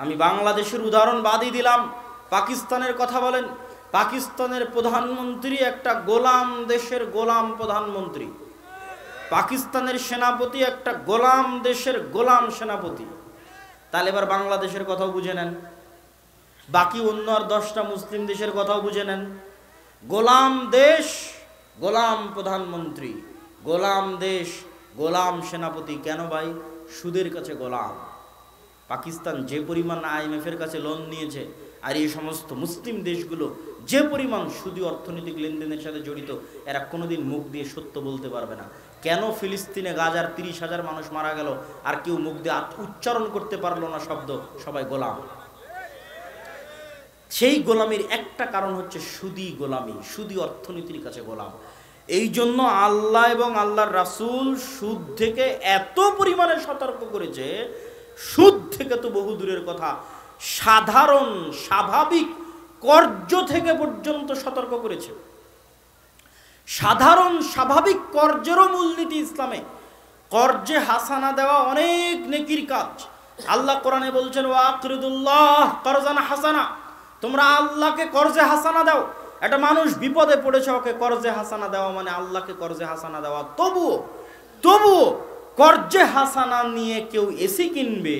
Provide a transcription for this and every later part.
আমি বাংলাদেশের উদাহরণ বাদই দিলাম, পাকিস্তানের কথা বলেন, পাকিস্তানের প্রধানমন্ত্রী একটা গোলাম দেশের গোলাম প্রধানমন্ত্রী, পাকিস্তানের সেনাপতি একটা গোলাম দেশের গোলাম সেনাপতি। তাহলে এবার বাংলাদেশের কথাও বুঝে নেন, বাকি অন্য আর 10টা মুসলিম দেশের কথাও বুঝে নেন। গোলাম দেশ গোলাম প্রধানমন্ত্রী, গোলাম দেশ গোলাম সেনাপতি। কেন ভাই? সুদের কাছে গোলাম। পাকিস্তান যে পরিমাণ IMF-এর কাছে লোন নিয়েছে, আর এই সমস্ত মুসলিম দেশগুলো যে পরিমাণ সুদী অর্থনৈতিক লেনদেনের সাথে জড়িত, এরা কোনোদিন মুখ দিয়ে সত্য বলতে পারবে না। কেন ফিলিস্তিনে গাজার 30,000 মানুষ মারা গেল আর কেউ মুখ দিয়ে উচ্চারণ করতে পারলো না শব্দ? সবাই গোলাম। সেই গোলামির একটা কারণ হচ্ছে সুদী গোলামি, সুদী অর্থনীতির কাছে গোলাম। এই জন্য আল্লাহ এবং আল্লাহর রাসূল সুদ থেকে এত পরিমাণে সতর্ক করেছে, সুদ থেকে তো বহু দূরের কথা, সাধারণ স্বাভাবিক কর্য থেকে পর্যন্ত সতর্ক করেছে। সাধারণ স্বাভাবিক কর্জেরও মূলনীতি ইসলামে। কর্জে হাসানা দেওয়া অনেক নেকির কাজ। আল্লাহ কোরআনে বলছেন, ওয়াকরিদুল্লাহ করজান হাসানা, তোমরা আল্লাহকে কর্জে হাসানা দাও। একটা মানুষ বিপদে পড়েছে, ওকে কর্জে হাসানা দেওয়া মানে আল্লাহকে কর্জে হাসানা দেওয়া। তবুও কর্জে হাসানা নিয়ে কেউ এসি কিনবে,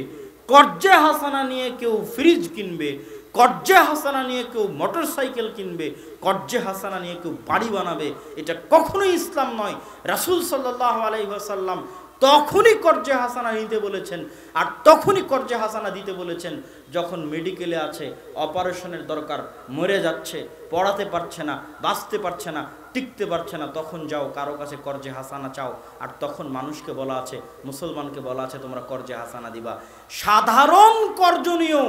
কর্জে হাসানা নিয়ে কেউ ফ্রিজ কিনবে, কর্জে হাসানা নিয়ে কেউ মোটরসাইকেল কিনবে, কর্জে হাসানা নিয়ে কেউ বাড়ি বানাবে, এটা কখনোই ইসলাম নয়। রাসূল সাল্লাল্লাহু আলাইহি ওয়াসাল্লাম তখনই কর্জে হাসানা নিতে বলেছেন, আর তখনই কর্জে হাসানা দিতে বলেছেন যখন মেডিকেলে আছে, অপারেশনের দরকার, মরে যাচ্ছে, পড়াতে পারছে না, বাঁচতে পারছে না, টিকতে পারছে না, তখন যাও কারো কাছে কর্জে হাসানা চাও। আর তখন মানুষকে বলা আছে, মুসলমানকে বলা আছে তোমরা কর্জে হাসানা দিবা। সাধারণ কর্জনীয়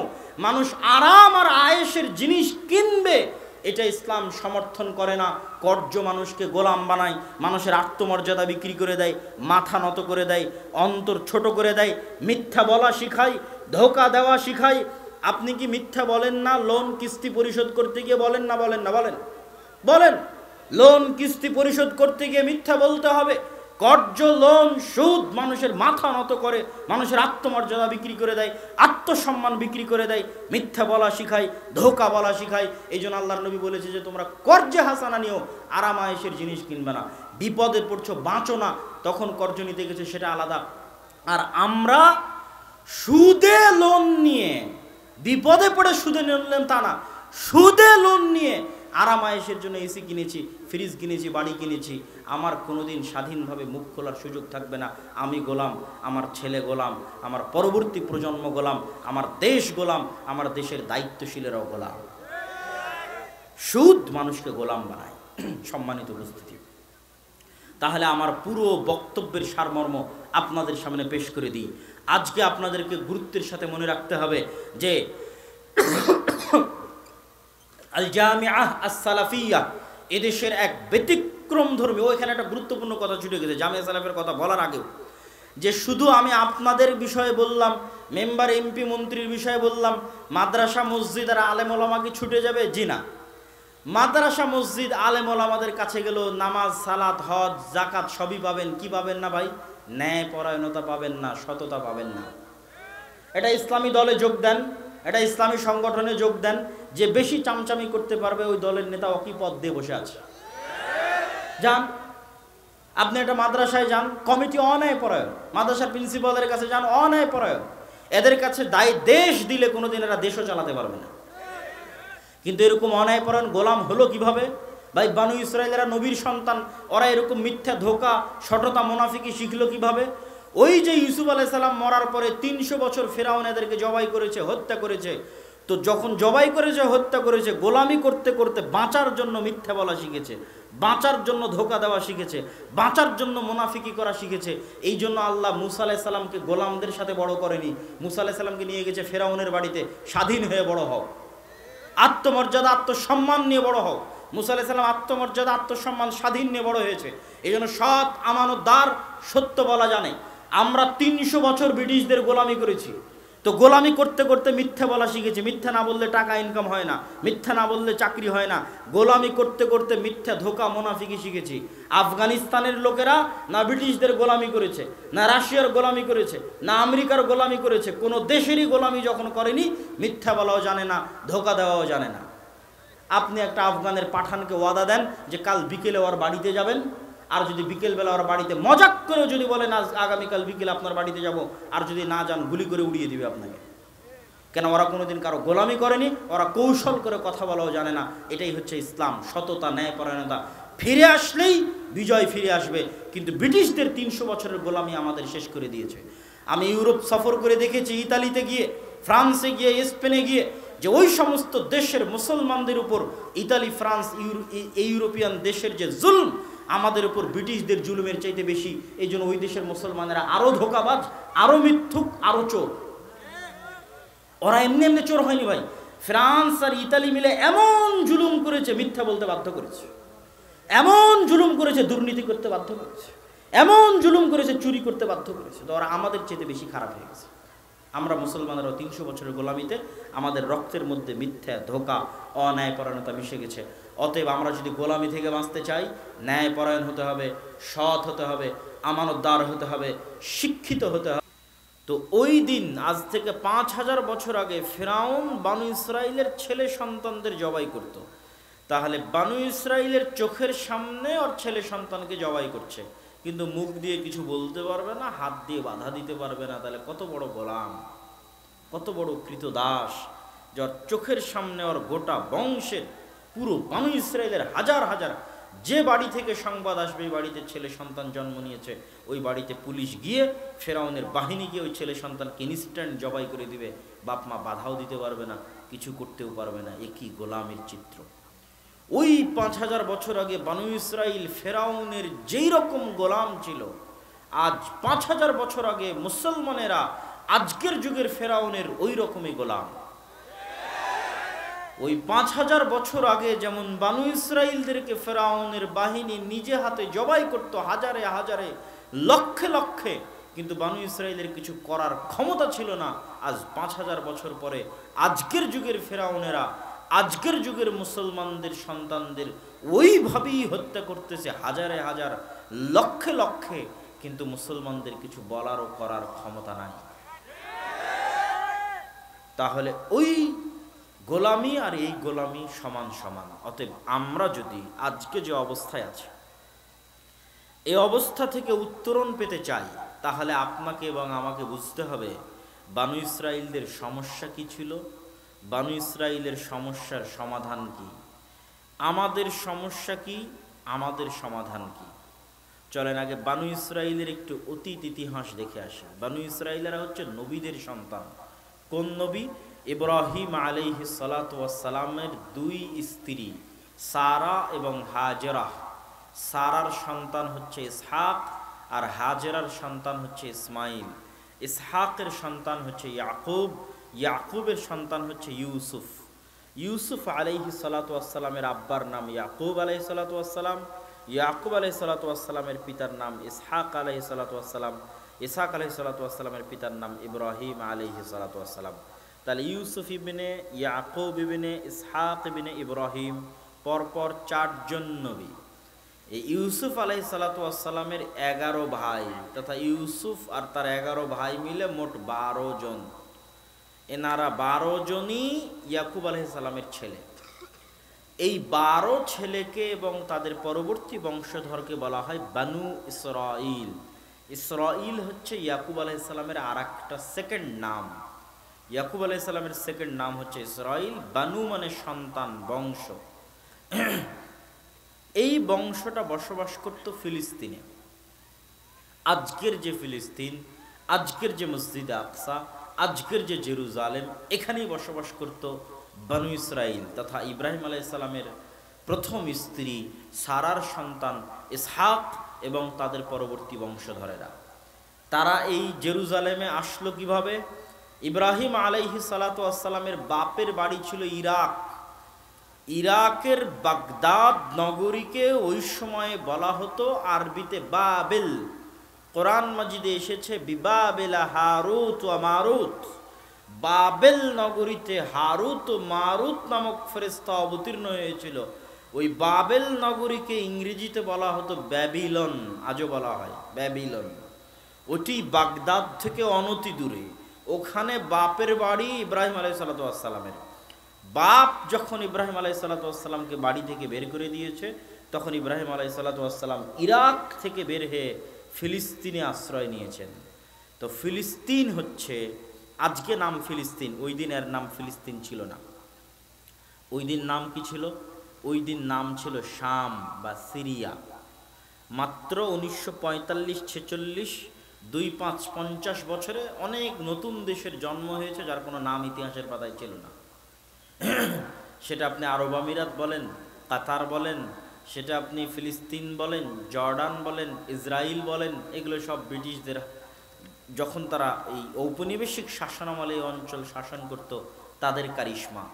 মানুষ আরাম আর আয়েশের জিনিস কিনবে, এটা ইসলাম সমর্থন করে না। কর্জ মানুষকে গোলাম বানায়, মানুষের আত্মমর্যাদা বিক্রি করে দেয়, মাথা নত করে দেয়, অন্তর ছোট করে দেয়, মিথ্যা বলা শিখায়, ধোঁকা দেওয়া শিখায়। আপনি কি মিথ্যা বলেন না? লোন কিস্তি পরিশোধ করতে গিয়ে বলেন না? বলেন লোন কিস্তি পরিশোধ করতে গিয়ে মিথ্যা বলতে হবে। কর্জ, লোন, সুদ মানুষের মাথা নত করে, মানুষের আত্মমর্যাদা বিক্রি করে দেয়, আত্মসম্মান বিক্রি করে দেয়, মিথ্যা বলা শিখায়, ধোঁকা বলা শিখায়। এই জন্য আল্লাহর নবী বলেছে যে তোমরা কর্জে হাসানা নিও, আরাম আয়েশের জিনিস কিনবে না। বিপদে পড়ছো, বাঁচো না, তখন কর্জ নিতে গেছে, সেটা আলাদা। আর আমরা সুদে লোন নিয়ে, বিপদে পড়ে সুদে নিলাম তা না, সুদে লোন নিয়ে আরাম আয়েশের জন্য এসি কিনেছি, ফ্রিজ কিনেছি, বাড়ি কিনেছি। আমার কোনোদিন স্বাধীনভাবে মুখ খোলার সুযোগ থাকবে না। আমি গোলাম, আমার ছেলে গোলাম, আমার পরবর্তী প্রজন্ম গোলাম, আমার দেশ গোলাম, আমার দেশের দায়িত্বশীলেরাও গোলাম। সুদ মানুষকে গোলাম বানায়। সম্মানিত উপস্থিতি, তাহলে আমার পুরো বক্তব্যের সারমর্ম আপনাদের সামনে পেশ করে দিই। আজকে আপনাদেরকে গুরুত্বের সাথে মনে রাখতে হবে যে আল জামিআহ আস-সালাফিয়া এদেশের এক ব্যতিক্রম ধর্মী, ওইখানে একটা গুরুত্বপূর্ণ কথা ছুটে গেছে জামিয়া সালাফের কথা বলার আগেও, যে শুধু আমি আপনাদের বিষয়ে বললাম, মেম্বার এমপি মন্ত্রীর বিষয়ে বললাম, মাদ্রাসা মসজিদ আর আলেম ওলামা কি ছুটে যাবে? জি না। মাদ্রাসা মসজিদ আলেম ওলামাদের কাছে গেল, নামাজ, সালাত, হজ, জাকাত সবই পাবেন। কি পাবেন না ভাই? ন্যায় পরায়ণতা পাবেন না, সততা পাবেন না। এটা ইসলামী দলে যোগ দেন, এটা ইসলামী সংগঠনে যোগ দেন, যে বেশি চামচামি করতে পারবে ওই দলের নেতা অকি পদ দিয়ে বসে আছে। যান আপনি একটা মাদ্রাসায় যান, কমিটি অন্যায় পরায়ণ, মাদ্রাসার প্রিন্সিপালের কাছে যান, অন্যায় পরায়ণ। এদের কাছে দেশ দিলে কোনোদিন এরা দেশও চালাতে পারবে না। কিন্তু এরকম অন্যায় পরায়ণ গোলাম হলো কিভাবে? ভাই বানু ইসরায়েলেরা নবীর সন্তান, ওরা এরকম মিথ্যা, ধোঁকা, সটতা, মুনাফিকি শিখলো কিভাবে? ওই যে ইউসুফ আলাইহিস সালাম মরার পরে 300 বছর ফেরাউন এদেরকে জবাই করেছে, হত্যা করেছে। তো যখন জবাই করেছে, হত্যা করেছে, গোলামি করতে করতে বাঁচার জন্য মিথ্যা বলা শিখেছে, বাঁচার জন্য ধোঁকা দেওয়া শিখেছে, বাঁচার জন্য মুনাফিকি করা শিখেছে। এই জন্য আল্লাহ মুসা আলাইহিস সালামকে গোলামদের সাথে বড় করেনি, মুসা আলাইহিস সালামকে নিয়ে গেছে ফেরাউনের বাড়িতে, স্বাধীন হয়ে বড় হও, আত্মমর্যাদা, আত্মসম্মান নিয়ে বড় হও। মুসা আলাইহিস সালাম আত্মমর্যাদা, আত্মসম্মান, স্বাধীন নিয়ে বড় হয়েছে। এই জন্য সৎ, আমানতদার, সত্য বলা জানে। আমরা 300 বছর ব্রিটিশদের গোলামি করেছি, তো গোলামি করতে করতে মিথ্যা বলা শিখেছি, মিথ্যা না বললে টাকা ইনকাম হয় না, মিথ্যা না বললে চাকরি হয় না। গোলামি করতে করতে মিথ্যা, ধোকা, মুনাফিকি শিখেছি। আফগানিস্তানের লোকেরা না ব্রিটিশদের গোলামি করেছে, না রাশিয়ার গোলামি করেছে, না আমেরিকার গোলামি করেছে, কোনো দেশেরই গোলামি যখন করেনি, মিথ্যা বলাও জানে না, ধোকা দেওয়াও জানে না। আপনি একটা আফগানের পাঠানকে ওয়াদা দেন যে কাল বিকেলে ওর বাড়িতে যাবেন, আর যদি বিকেলবেলা ওর বাড়িতে মজাক করে যদি বলেন আজ আগামীকাল বিকেলে আপনার বাড়িতে যাব, আর যদি না যান গুলি করে উড়িয়ে দিবে আপনাকে। কেন? ওরা কোনোদিন কারো গোলামি করেনি, ওরা কৌশল করে কথা বলাও জানে না। এটাই হচ্ছে ইসলাম, সততা, ন্যায়পরায়ণতা। ফিরে আসলেই বিজয় ফিরে আসবে। কিন্তু ব্রিটিশদের 300 বছরের গোলামি আমাদের শেষ করে দিয়েছে। আমি ইউরোপ সফর করে দেখেছি, ইতালিতে গিয়ে, ফ্রান্সে গিয়ে, স্পেনে গিয়ে, যে ওই সমস্ত দেশের মুসলমানদের উপর ইতালি, ফ্রান্স, ইউরোপিয়ান দেশের যে জুলম, আমাদের উপর ব্রিটিশদের জুলুমের চাইতে বেশি। এই জন্য ওই দেশের মুসলমানেরা আরো ধোকাবাজ, আরো মিথ্যুক, আরো চোর। ওরা এমনি এমনি চোর হয়নি ভাই। ফ্রান্স আর ইতালি মিলে এমন জুলুম করেছে, মিথ্যা বলতে বাধ্য করেছে, এমন জুলুম করেছে, দুর্নীতি করতে বাধ্য করেছে, এমন জুলুম করেছে, চুরি করতে বাধ্য করেছে। তো ওরা আমাদের চাইতে বেশি খারাপ হয়ে গেছে। আমরা মুসলমানেরা 300 বছরের গোলামিতে আমাদের রক্তের মধ্যে মিথ্যা, ধোকা, অন্যায়পরায়ণতা মিশে গেছে। অতএব আমরা যদি গোলামি থেকে বাঁচতে চাই, ন্যায়পরায়ণ হতে হবে, সৎ হতে হবে, আমানতদার হতে হবে, শিক্ষিত হতে হবে। তো ওই দিন আজ থেকে 5000 বছর আগে ফিরআউন বানু ইসরাইলের ছেলে সন্তানদের জবাই করত। তাহলে বানু ইসরাইলের চোখের সামনে ওর ছেলে সন্তানকে জবাই করছে, কিন্তু মুখ দিয়ে কিছু বলতে পারবে না, হাত দিয়ে বাধা দিতে পারবে না। তাহলে কত বড় গোলাম, কত বড় কৃতদাস, যার চোখের সামনে ওর গোটা বংশের, পুরো বানু ইসরাইলের হাজার হাজার, যে বাড়ি থেকে সংবাদ আসবে এই বাড়িতে ছেলে সন্তান জন্ম নিয়েছে, ওই বাড়িতে পুলিশ গিয়ে, ফেরাউনের বাহিনী গিয়ে ওই ছেলে সন্তানকে ইনস্ট্যান্ট জবাই করে দিবে। বাপ মা বাধাও দিতে পারবে না, কিছু করতেও পারবে না। একই গোলামের চিত্র। ওই 5000 বছর আগে বানু ইসরাইল ফেরাউনের যেই রকম গোলাম ছিল, আজ 5000 বছর আগে মুসলমানেরা আজকের যুগের ফেরাউনের ওই রকমই গোলাম। ওই 5000 বছর আগে যেমন বানু ইসরাইলদেরকে ফেরাউনের বাহিনী নিজে হাতে জবাই করত, হাজারে হাজারে, লক্ষে লক্ষে, কিন্তু বানু ইসরাইলের কিছু করার ক্ষমতা ছিল না। আজ 5000 বছর পরে আজকের যুগের ফেরাউনেরা আজকের যুগের মুসলমানদের সন্তানদের ওইভাবেই হত্যা করতেছে, হাজারে হাজার, লক্ষে লক্ষে, কিন্তু মুসলমানদের কিছু বলার ও করার ক্ষমতা নাই। তাহলে ওই গোলামি আর এই গোলামি সমান সমান। অতএব আমরা যদি আজকে যে অবস্থায় আছি, এই অবস্থা থেকে উত্তরণ পেতে চাই, তাহলে আপনাকে এবং আমাকে বুঝতে হবে বানু ইসরাইলদের সমস্যা কি ছিল, বানু ইসরাইলের সমস্যার সমাধান কি, আমাদের সমস্যা কি, আমাদের সমাধান কি। চলেন আগে বানু ইসরাইলের একটু অতীত ইতিহাস দেখে আসি। বানু ইসরাইলেরা হচ্ছে নবীদের সন্তান। কোন নবী? ইব্রাহিম আলাইহিস সালাতু ওয়াস সালামের 2 স্ত্রী সারা এবং হাজেরা। সারার সন্তান হচ্ছে ইসহাক, আর হাজেরার সন্তান হচ্ছে ইসমাইল। ইসহাকের সন্তান হচ্ছে ইয়াকুব, ইয়াকুবের সন্তান হচ্ছে ইউসুফ। ইউসুফ আলাইহিস সালাতু ওয়াস সালামের আব্বার নাম ইয়াকুব আলাইহিস সালাতু ওয়াস সালাম। ইয়াকুব আলাইহিস সালাতু ওয়াস সালামের পিতার নাম ইসহাক আলাইহিস সালাতু ওয়াস সালাম। ইসহাক আলাইহিস সালাতু ওয়াস সালামের পিতার নাম ইব্রাহিম আলাইহিস সালাতু ওয়াস সালাম। তাহলে ইউসুফ ইবনে ইয়াকুব ইবনে ইসহাক ইবনে ইব্রাহিম, পরপর 4 জন নবী। এই ইউসুফ আলাইহিস সালাতু ওয়াস সালামের 11 ভাই, তথা ইউসুফ আর তার 11 ভাই মিলে মোট 12 জন। এনারা 12 জনই ইয়াকুব আলাইহিস সালামের ছেলে। এই 12 ছেলেকে এবং তাদের পরবর্তী বংশধরকে বলা হয় বানু ইসরাইল। ইসরাইল হচ্ছে ইয়াকুব আলাইহিস সালামের আরেকটা সেকেন্ড নাম। ইয়াকুব আলাইহিস সালামের সেকেন্ড নাম হচ্ছে ইসরাইল। বানু মানে সন্তান, বংশ। এই বংশটা বসবাস করত ফিলিস্তিনে। আজকের যে ফিলিস্তিন, আজকের যে মসজিদে আকসা, আজকের যে জেরুজালেম, এখানেই বসবাস করত বানু ইসরাইল তথা ইব্রাহিম আলাইহিস সালামের প্রথম স্ত্রী সারার সন্তান ইসহাক এবং তাদের পরবর্তী বংশধরেরা। তারা এই জেরুজালেমে আসলো কিভাবে? ইব্রাহিম আলাইহিস সালাতু ওয়াস সালামের বাপের বাড়ি ছিল ইরাক। ইরাকের বাগদাদ নগরীকে ওই সময়ে বলা হতো আরবিতে বাবেল। কোরআন মাজিদে এসেছে বিবাবেলা হারুত ওয়া মারুত। বাবেল নগরীতে হারুত ও মারুত নামক ফেরেশতা অবতীর্ণ হয়েছিল। ওই বাবেল নগরীকে ইংরেজিতে বলা হতো ব্যাবিলন, আজও বলা হয় ব্যাবিলন। ওটি বাগদাদ থেকে অনতি দূরে। ওখানে বাপের বাড়ি ইব্রাহিম আলাইহিসসালামের। বাপ যখন ইব্রাহিম আলাইহিসসালামকে বাড়ি থেকে বের করে দিয়েছে, তখন ইব্রাহিম আলাইহিসসালাম ইরাক থেকে বের হয়ে ফিলিস্তিনে আশ্রয় নিয়েছেন। তো ফিলিস্তিন হচ্ছে আজকে নাম ফিলিস্তিন, ওই দিন এর নাম ফিলিস্তিন ছিল না। ওই দিন নাম কি ছিল? ওই দিন নাম ছিল শাম বা সিরিয়া। মাত্র 1945-46, 25-50 বছরে অনেক নতুন দেশের জন্ম হয়েছে, যার কোনো নাম ইতিহাসের পাতায় ছিল না। সেটা আপনি আরব আমিরাত বলেন, কাতার বলেন, সেটা আপনি ফিলিস্তিন বলেন, জর্ডান বলেন, ইসরায়েল বলেন, এগুলো সব ব্রিটিশদের যখন তারা এই ঔপনিবেশিক শাসনামলে এই অঞ্চল শাসন করত, তাদের কারিশমা।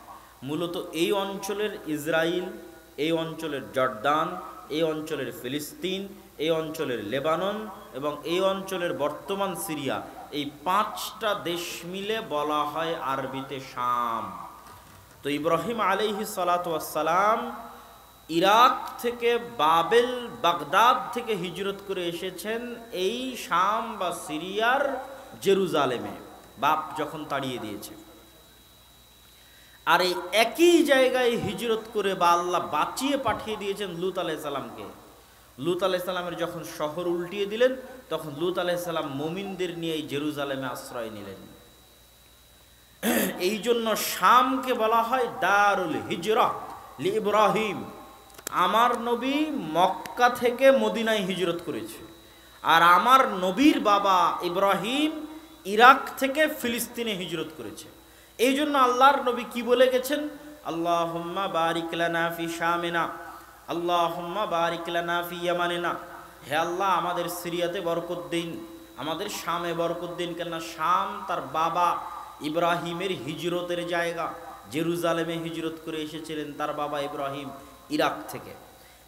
মূলত এই অঞ্চলের ইসরায়েল, এই অঞ্চলের জর্ডান, এই অঞ্চলের ফিলিস্তিন, এই অঞ্চলের লেবানন এবং এই অঞ্চলের বর্তমান সিরিয়া, এই 5টা দেশ মিলে বলা হয় আরবিতে শাম। তো ইব্রাহিম আলাইহিসসালাতু ওয়াসসালাম ইরাক থেকে বাবেল বাগদাদ থেকে হিজরত করে এসেছেন এই শাম বা সিরিয়ার জেরুজালেমে, বাপ যখন তাড়িয়ে দিয়েছে। আর এই একই জায়গায় হিজরত করে বা আল্লাহ বাঁচিয়ে পাঠিয়ে দিয়েছেন লূত আলাইহিসসালামকে। লূত আলাইহিসসালামের যখন শহর উল্টিয়ে দিলেন, তখন লূত আলাইহিসসালাম মুমিনদের নিয়ে এই জেরুজালেমে আশ্রয় নিলেন। এই জন্য শামকে বলা হয় দারুল হিজরা লি ইব্রাহিম। আমার নবী মক্কা থেকে মদিনায় হিজরত করেছে, আর আমার নবীর বাবা ইব্রাহিম ইরাক থেকে ফিলিস্তিনে হিজরত করেছে। এই জন্য আল্লাহর নবী কি বলে গেছেন? আল্লাহুম্মা বারিক লানা ফি শামিনা, আল্লাহুম্মা বারিক লানা ফি ইয়ামানিনা। হে আল্লাহ, আমাদের সিরিয়াতে বরকত দিন, আমাদের শামে বরকত দিন। কেননা শাম তার বাবা ইব্রাহিমের হিজরতের জায়গা। জেরুজালেমে হিজরত করে এসেছিলেন তার বাবা ইব্রাহিম ইরাক থেকে।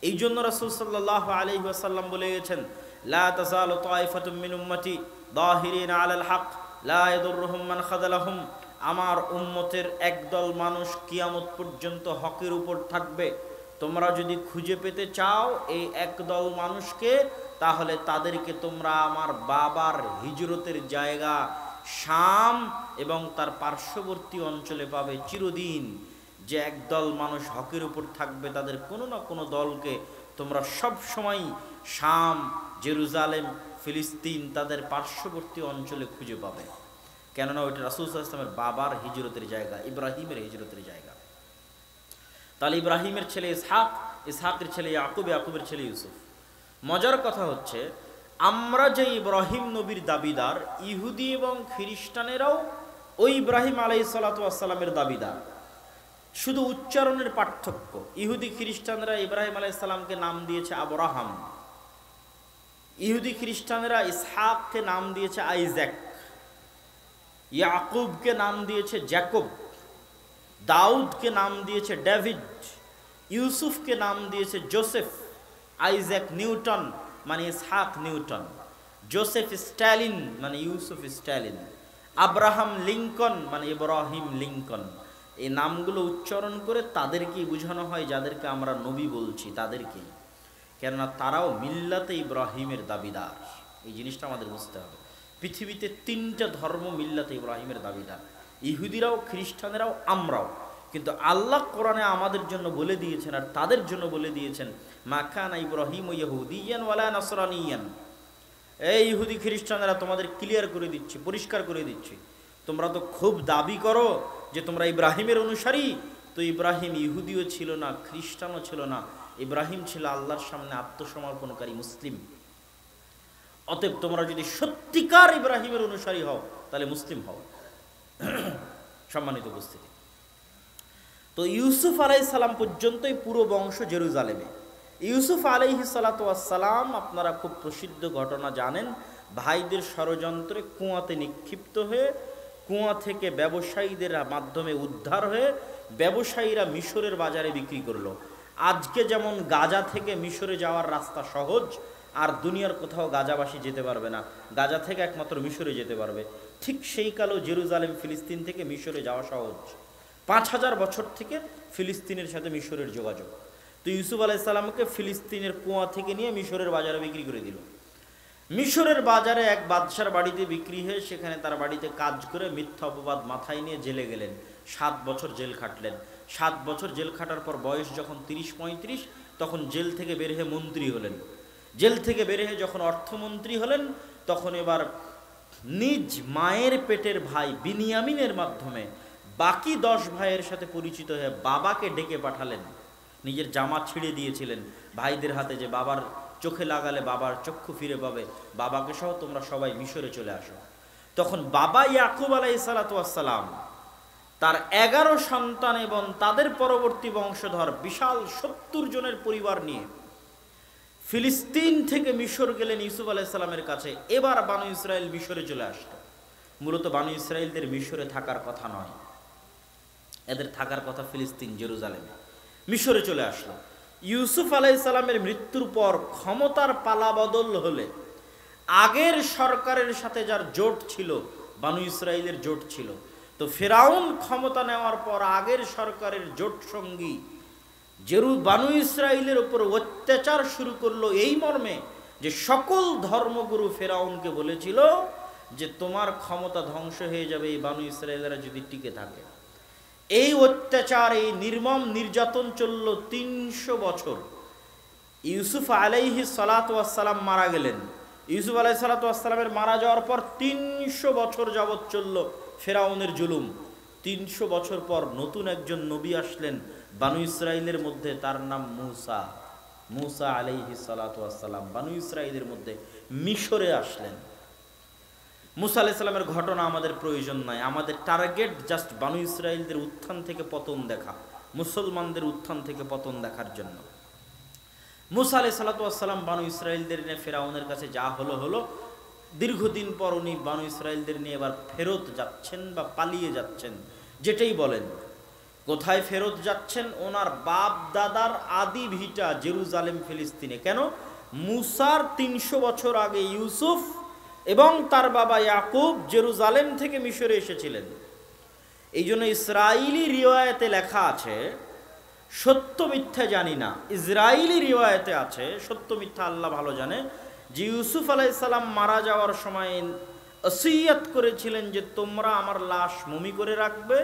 এই জন্য রাসূল সাল্লাল্লাহু আলাইহি ওয়াসাল্লাম বলে গেছেন, লা তাযালু তায়ফাতুম মিন উম্মতি যাহিরিনা আলাল হক লা ইয়াদুররুহুম মান খাযালাহুম। আমার উম্মতের একদল মানুষ কিয়ামত পর্যন্ত হকের উপর থাকবে। তোমরা যদি খুঁজে পেতে চাও এই একদল মানুষকে, তাহলে তাদেরকে তোমরা আমার বাবার হিজরতের জায়গা শাম এবং তার পার্শ্ববর্তী অঞ্চলে পাবে চিরদিন। যে একদল মানুষ হকের উপর থাকবে, তাদের কোনো না কোনো দলকে তোমরা সব সময় শাম, জেরুজালেম, ফিলিস্তিন তাদের পার্শ্ববর্তী অঞ্চলে খুঁজে পাবে। কেননা ওইটা রাসূল সাল্লাল্লাহু আলাইহি ওয়াসাল্লামের বাবার হিজরতের জায়গা, ইব্রাহিমের হিজরতের জায়গা। তাহলে ইব্রাহিমের ছেলে ইসহাক, ইসহাকের ছেলে ইয়াকুব, ইয়াকুবের ছেলে ইউসুফ। মজার কথা হচ্ছে, আমরা যে ইব্রাহিম নবীর দাবিদার, ইহুদি এবং খ্রিস্টানেরাও ওই ইব্রাহিম আলাইহিসসালাতু ওয়াসসালামের দাবিদার, শুধু উচ্চারণের পার্থক্য। ইহুদি খ্রিস্টানরা ইব্রাহিম আলাইহিস সালামকে নাম দিয়েছে আব্রাহাম, ইহুদি খ্রিস্টানেরা ইসহাককে নাম দিয়েছে আইজ্যাক, ইয়াকুবকে নাম দিয়েছে জ্যাকব, দাউদকে নাম দিয়েছে ডেভিড, ইউসুফকে নাম দিয়েছে জোসেফ। আইজ্যাক নিউটন মানে ইসহাক নিউটন, জোসেফ স্ট্যালিন মানে ইউসুফ স্ট্যালিন, আব্রাহাম লিঙ্কন মানে ইব্রাহিম লিঙ্কন। এই নামগুলো উচ্চারণ করে তাদেরকেই বোঝানো হয় যাদেরকে আমরা নবী বলছি, তাদেরকেই। কেননা তারাও মিল্লাতে ইব্রাহিমের দাবিদার। এই জিনিসটা আমাদের বুঝতে হবে। পৃথিবীতে 3টা ধর্ম মিল্লাতে ইব্রাহিমের দাবিদার, ইহুদিরাও, খ্রিস্টানেরাও, আমরাও। কিন্তু আল্লাহ কোরআনে আমাদের জন্য বলে দিয়েছেন আর তাদের জন্য বলে দিয়েছেন, মা কানা ইব্রাহিম ইয়াহুদিয়ান ওয়ালা নাসরানিয়ান। এই ইহুদি খ্রিস্টানেরা, তোমাদের ক্লিয়ার করে দিচ্ছি, পরিষ্কার করে দিচ্ছি, তোমরা তো খুব দাবি করো যে তোমরা ইব্রাহিমের অনুসারী। তো ইব্রাহিম ইহুদিও ছিল না, খ্রিস্টানও ছিল না। ইব্রাহিম ছিল আল্লাহর সামনে আত্মসমর্পণকারী মুসলিম। অতএব তোমরা যদি সত্যিকার ইব্রাহিমের অনুসারী হও, তাহলে মুসলিম হও। সম্মানিত উপস্থিতি, তো ইউসুফ আলাইহিস সালাম পর্যন্তই পুরো বংশ জেরুজালেমে। ইউসুফ আলাইহিস সালাতু ওয়াস সালাম, আপনারা খুব প্রসিদ্ধ ঘটনা জানেন, ভাইদের ষড়যন্ত্রে কুয়াতে নিক্ষিপ্ত হয়ে, কুয়া থেকে ব্যবসায়ীদের মাধ্যমে উদ্ধার হয়ে ব্যবসায়ীরা মিশরের বাজারে বিক্রি করলো। আজকে যেমন গাজা থেকে মিশরে যাওয়ার রাস্তা সহজ, আর দুনিয়ার কোথাও গাজাবাসী যেতে পারবে না, গাজা থেকে একমাত্র মিশরে যেতে পারবে। ঠিক সেই কালেও জেরুজালেম ফিলিস্তিন থেকে মিশরে যাওয়া সহজ। 5000 বছর থেকে ফিলিস্তিনের সাথে মিশরের যোগাযোগ। তো ইউসুফ আলাইসাল্লামকে ফিলিস্তিনের কুয়া থেকে নিয়ে মিশরের বাজারে বিক্রি করে দিল। মিশরের বাজারে এক বাদশার বাড়িতে বিক্রি হয়ে সেখানে তার বাড়িতে কাজ করে মিথ্যা অপবাদ মাথায় নিয়ে জেলে গেলেন। 7 বছর জেল খাটলেন। 7 বছর জেল খাটার পর বয়স যখন 30-35, তখন জেল থেকে বের হয়ে মন্ত্রী হলেন। জেল থেকে বের হয়ে যখন অর্থমন্ত্রী হলেন, তখন এবার নিজ মায়ের পেটের ভাই বিনিয়ামিনের মাধ্যমে বাকি 10 ভাইয়ের সাথে পরিচিত হয়ে বাবাকে ডেকে পাঠালেন। নিজের জামা ছিঁড়ে দিয়েছিলেন ভাইদের হাতে, যে বাবার চোখে লাগালে বাবার চক্ষু ফিরে পাবে, বাবাকে সহ তোমরা সবাই মিশরে চলে আসো। তখন বাবা ইয়াকুব আলাইহিসসালাতু ওয়াসসালাম তার 11 সন্তান এবং তাদের পরবর্তী বংশধর বিশাল 70 জনের পরিবার নিয়ে ফিলিস্তিন থেকে মিশর গেলেন ইউসুফ আলাইহিসসালামের কাছে। এবার বানু ইসরাইল মিশরে চলে আসলো। মূলত বানু ইসরাইলদের মিশরে থাকার কথা নয়, এদের থাকার কথা ফিলিস্তিন, জেরুজালেমে। মিশরে চলে আসলো। ইউসুফ আলাইহিসসালামের মৃত্যুর পর ক্ষমতার পালা বদল হলে আগের সরকারের সাথে যার জোট ছিল, বানু ইসরাইলের জোট ছিল, তো ফেরাউন ক্ষমতা নেওয়ার পর আগের সরকারের জোট সঙ্গী বানু ইসরাইলের উপর অত্যাচার শুরু করলো এই মর্মে যে সকল ধর্মগুরু ফেরাউনকে বলেছিল যে তোমার ক্ষমতা ধ্বংস হয়ে যাবে এই বানু ইসরাইলেরা যদি টিকে থাকে। এই অত্যাচার, এই নির্মম নির্যাতন চলল 300 বছর। ইউসুফ আলাইহিস সালাতু ওয়াস সালাম মারা গেলেন। ইউসুফ আলাইহিস সালাতু ওয়াস সালামের মারা যাওয়ার পর 300 বছর যাবৎ চলল ফেরাউনের জুলুম। 300 বছর পর নতুন একজন নবী আসলেন বানু ইসরাইলের মধ্যে, তার নাম মুসা। মুসা আলাইহিস সালাতু ওয়াস সালাম বানু ইসরাইলের মধ্যে মিশরে আসলেন। মুসা আলাইহিস সালামের ঘটনা আমাদের প্রয়োজন নাই, আমাদের টার্গেট জাস্ট বানু ইসরাইলদের উত্থান থেকে পতন দেখা, মুসলমানদের উত্থান থেকে পতন দেখার জন্য। মুসা আলাইহিস সালাতু ওয়াস সালাম বানু ইসরাইলদের নিয়ে ফেরাউনের কাছে যা হলো হলো। দীর্ঘদিন পর উনি বানু ইসরাইলদের নিয়ে এবার ফেরত যাচ্ছেন বা পালিয়ে যাচ্ছেন, যেটাই বলেন। কোথায় ফেরত যাচ্ছেন? ওনার বাপ দাদার আদি ভিটা জেরুজালেম ফিলিস্তিনে। কেন? মুসার 300 বছর আগে ইউসুফ এবং তার বাবা ইয়াকুব জেরুজালেম থেকে মিশরে এসেছিলেন। এই জন্য ইসরাইলি রিওয়ায়েতে লেখা আছে, সত্য মিথ্যা জানি না, ইসরাইলি রিওয়ায়েতে আছে, সত্য মিথ্যা আল্লাহ ভালো জানে, যে ইউসুফ আলাইহিস সালাম মারা যাওয়ার সময় ওসিয়ত করেছিলেন যে তোমরা আমার লাশ মমি করে রাখবে,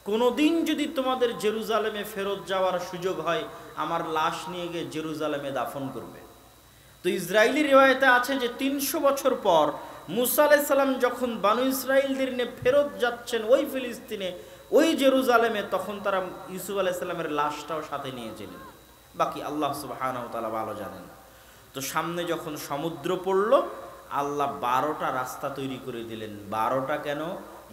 কোনোদিন যদি তোমাদের জেরুজালেমে ফেরত যাওয়ার সুযোগ হয় আমার লাশ নিয়ে গিয়ে জেরুজালেমে দাফন করবে। তো ইসরাইলি রিওয়ায়েতে আছে যে 300 বছর পর মুসা আলাইহিস সালাম যখন বানু ইসরাইলদের নিয়ে ফেরত যাচ্ছেন ওই ফিলিস্তিনে, ওই জেরুজালেমে, তখন তারা ইউসুফ আলাইহিস সালামের লাশটাও সাথে নিয়েছিলেন। বাকি আল্লাহ সুবহানাহু ওয়া তাআলা ভালো জানেন। তো সামনে যখন সমুদ্র পড়ল, আল্লাহ 12টা রাস্তা তৈরি করে দিলেন। 12টা কেন?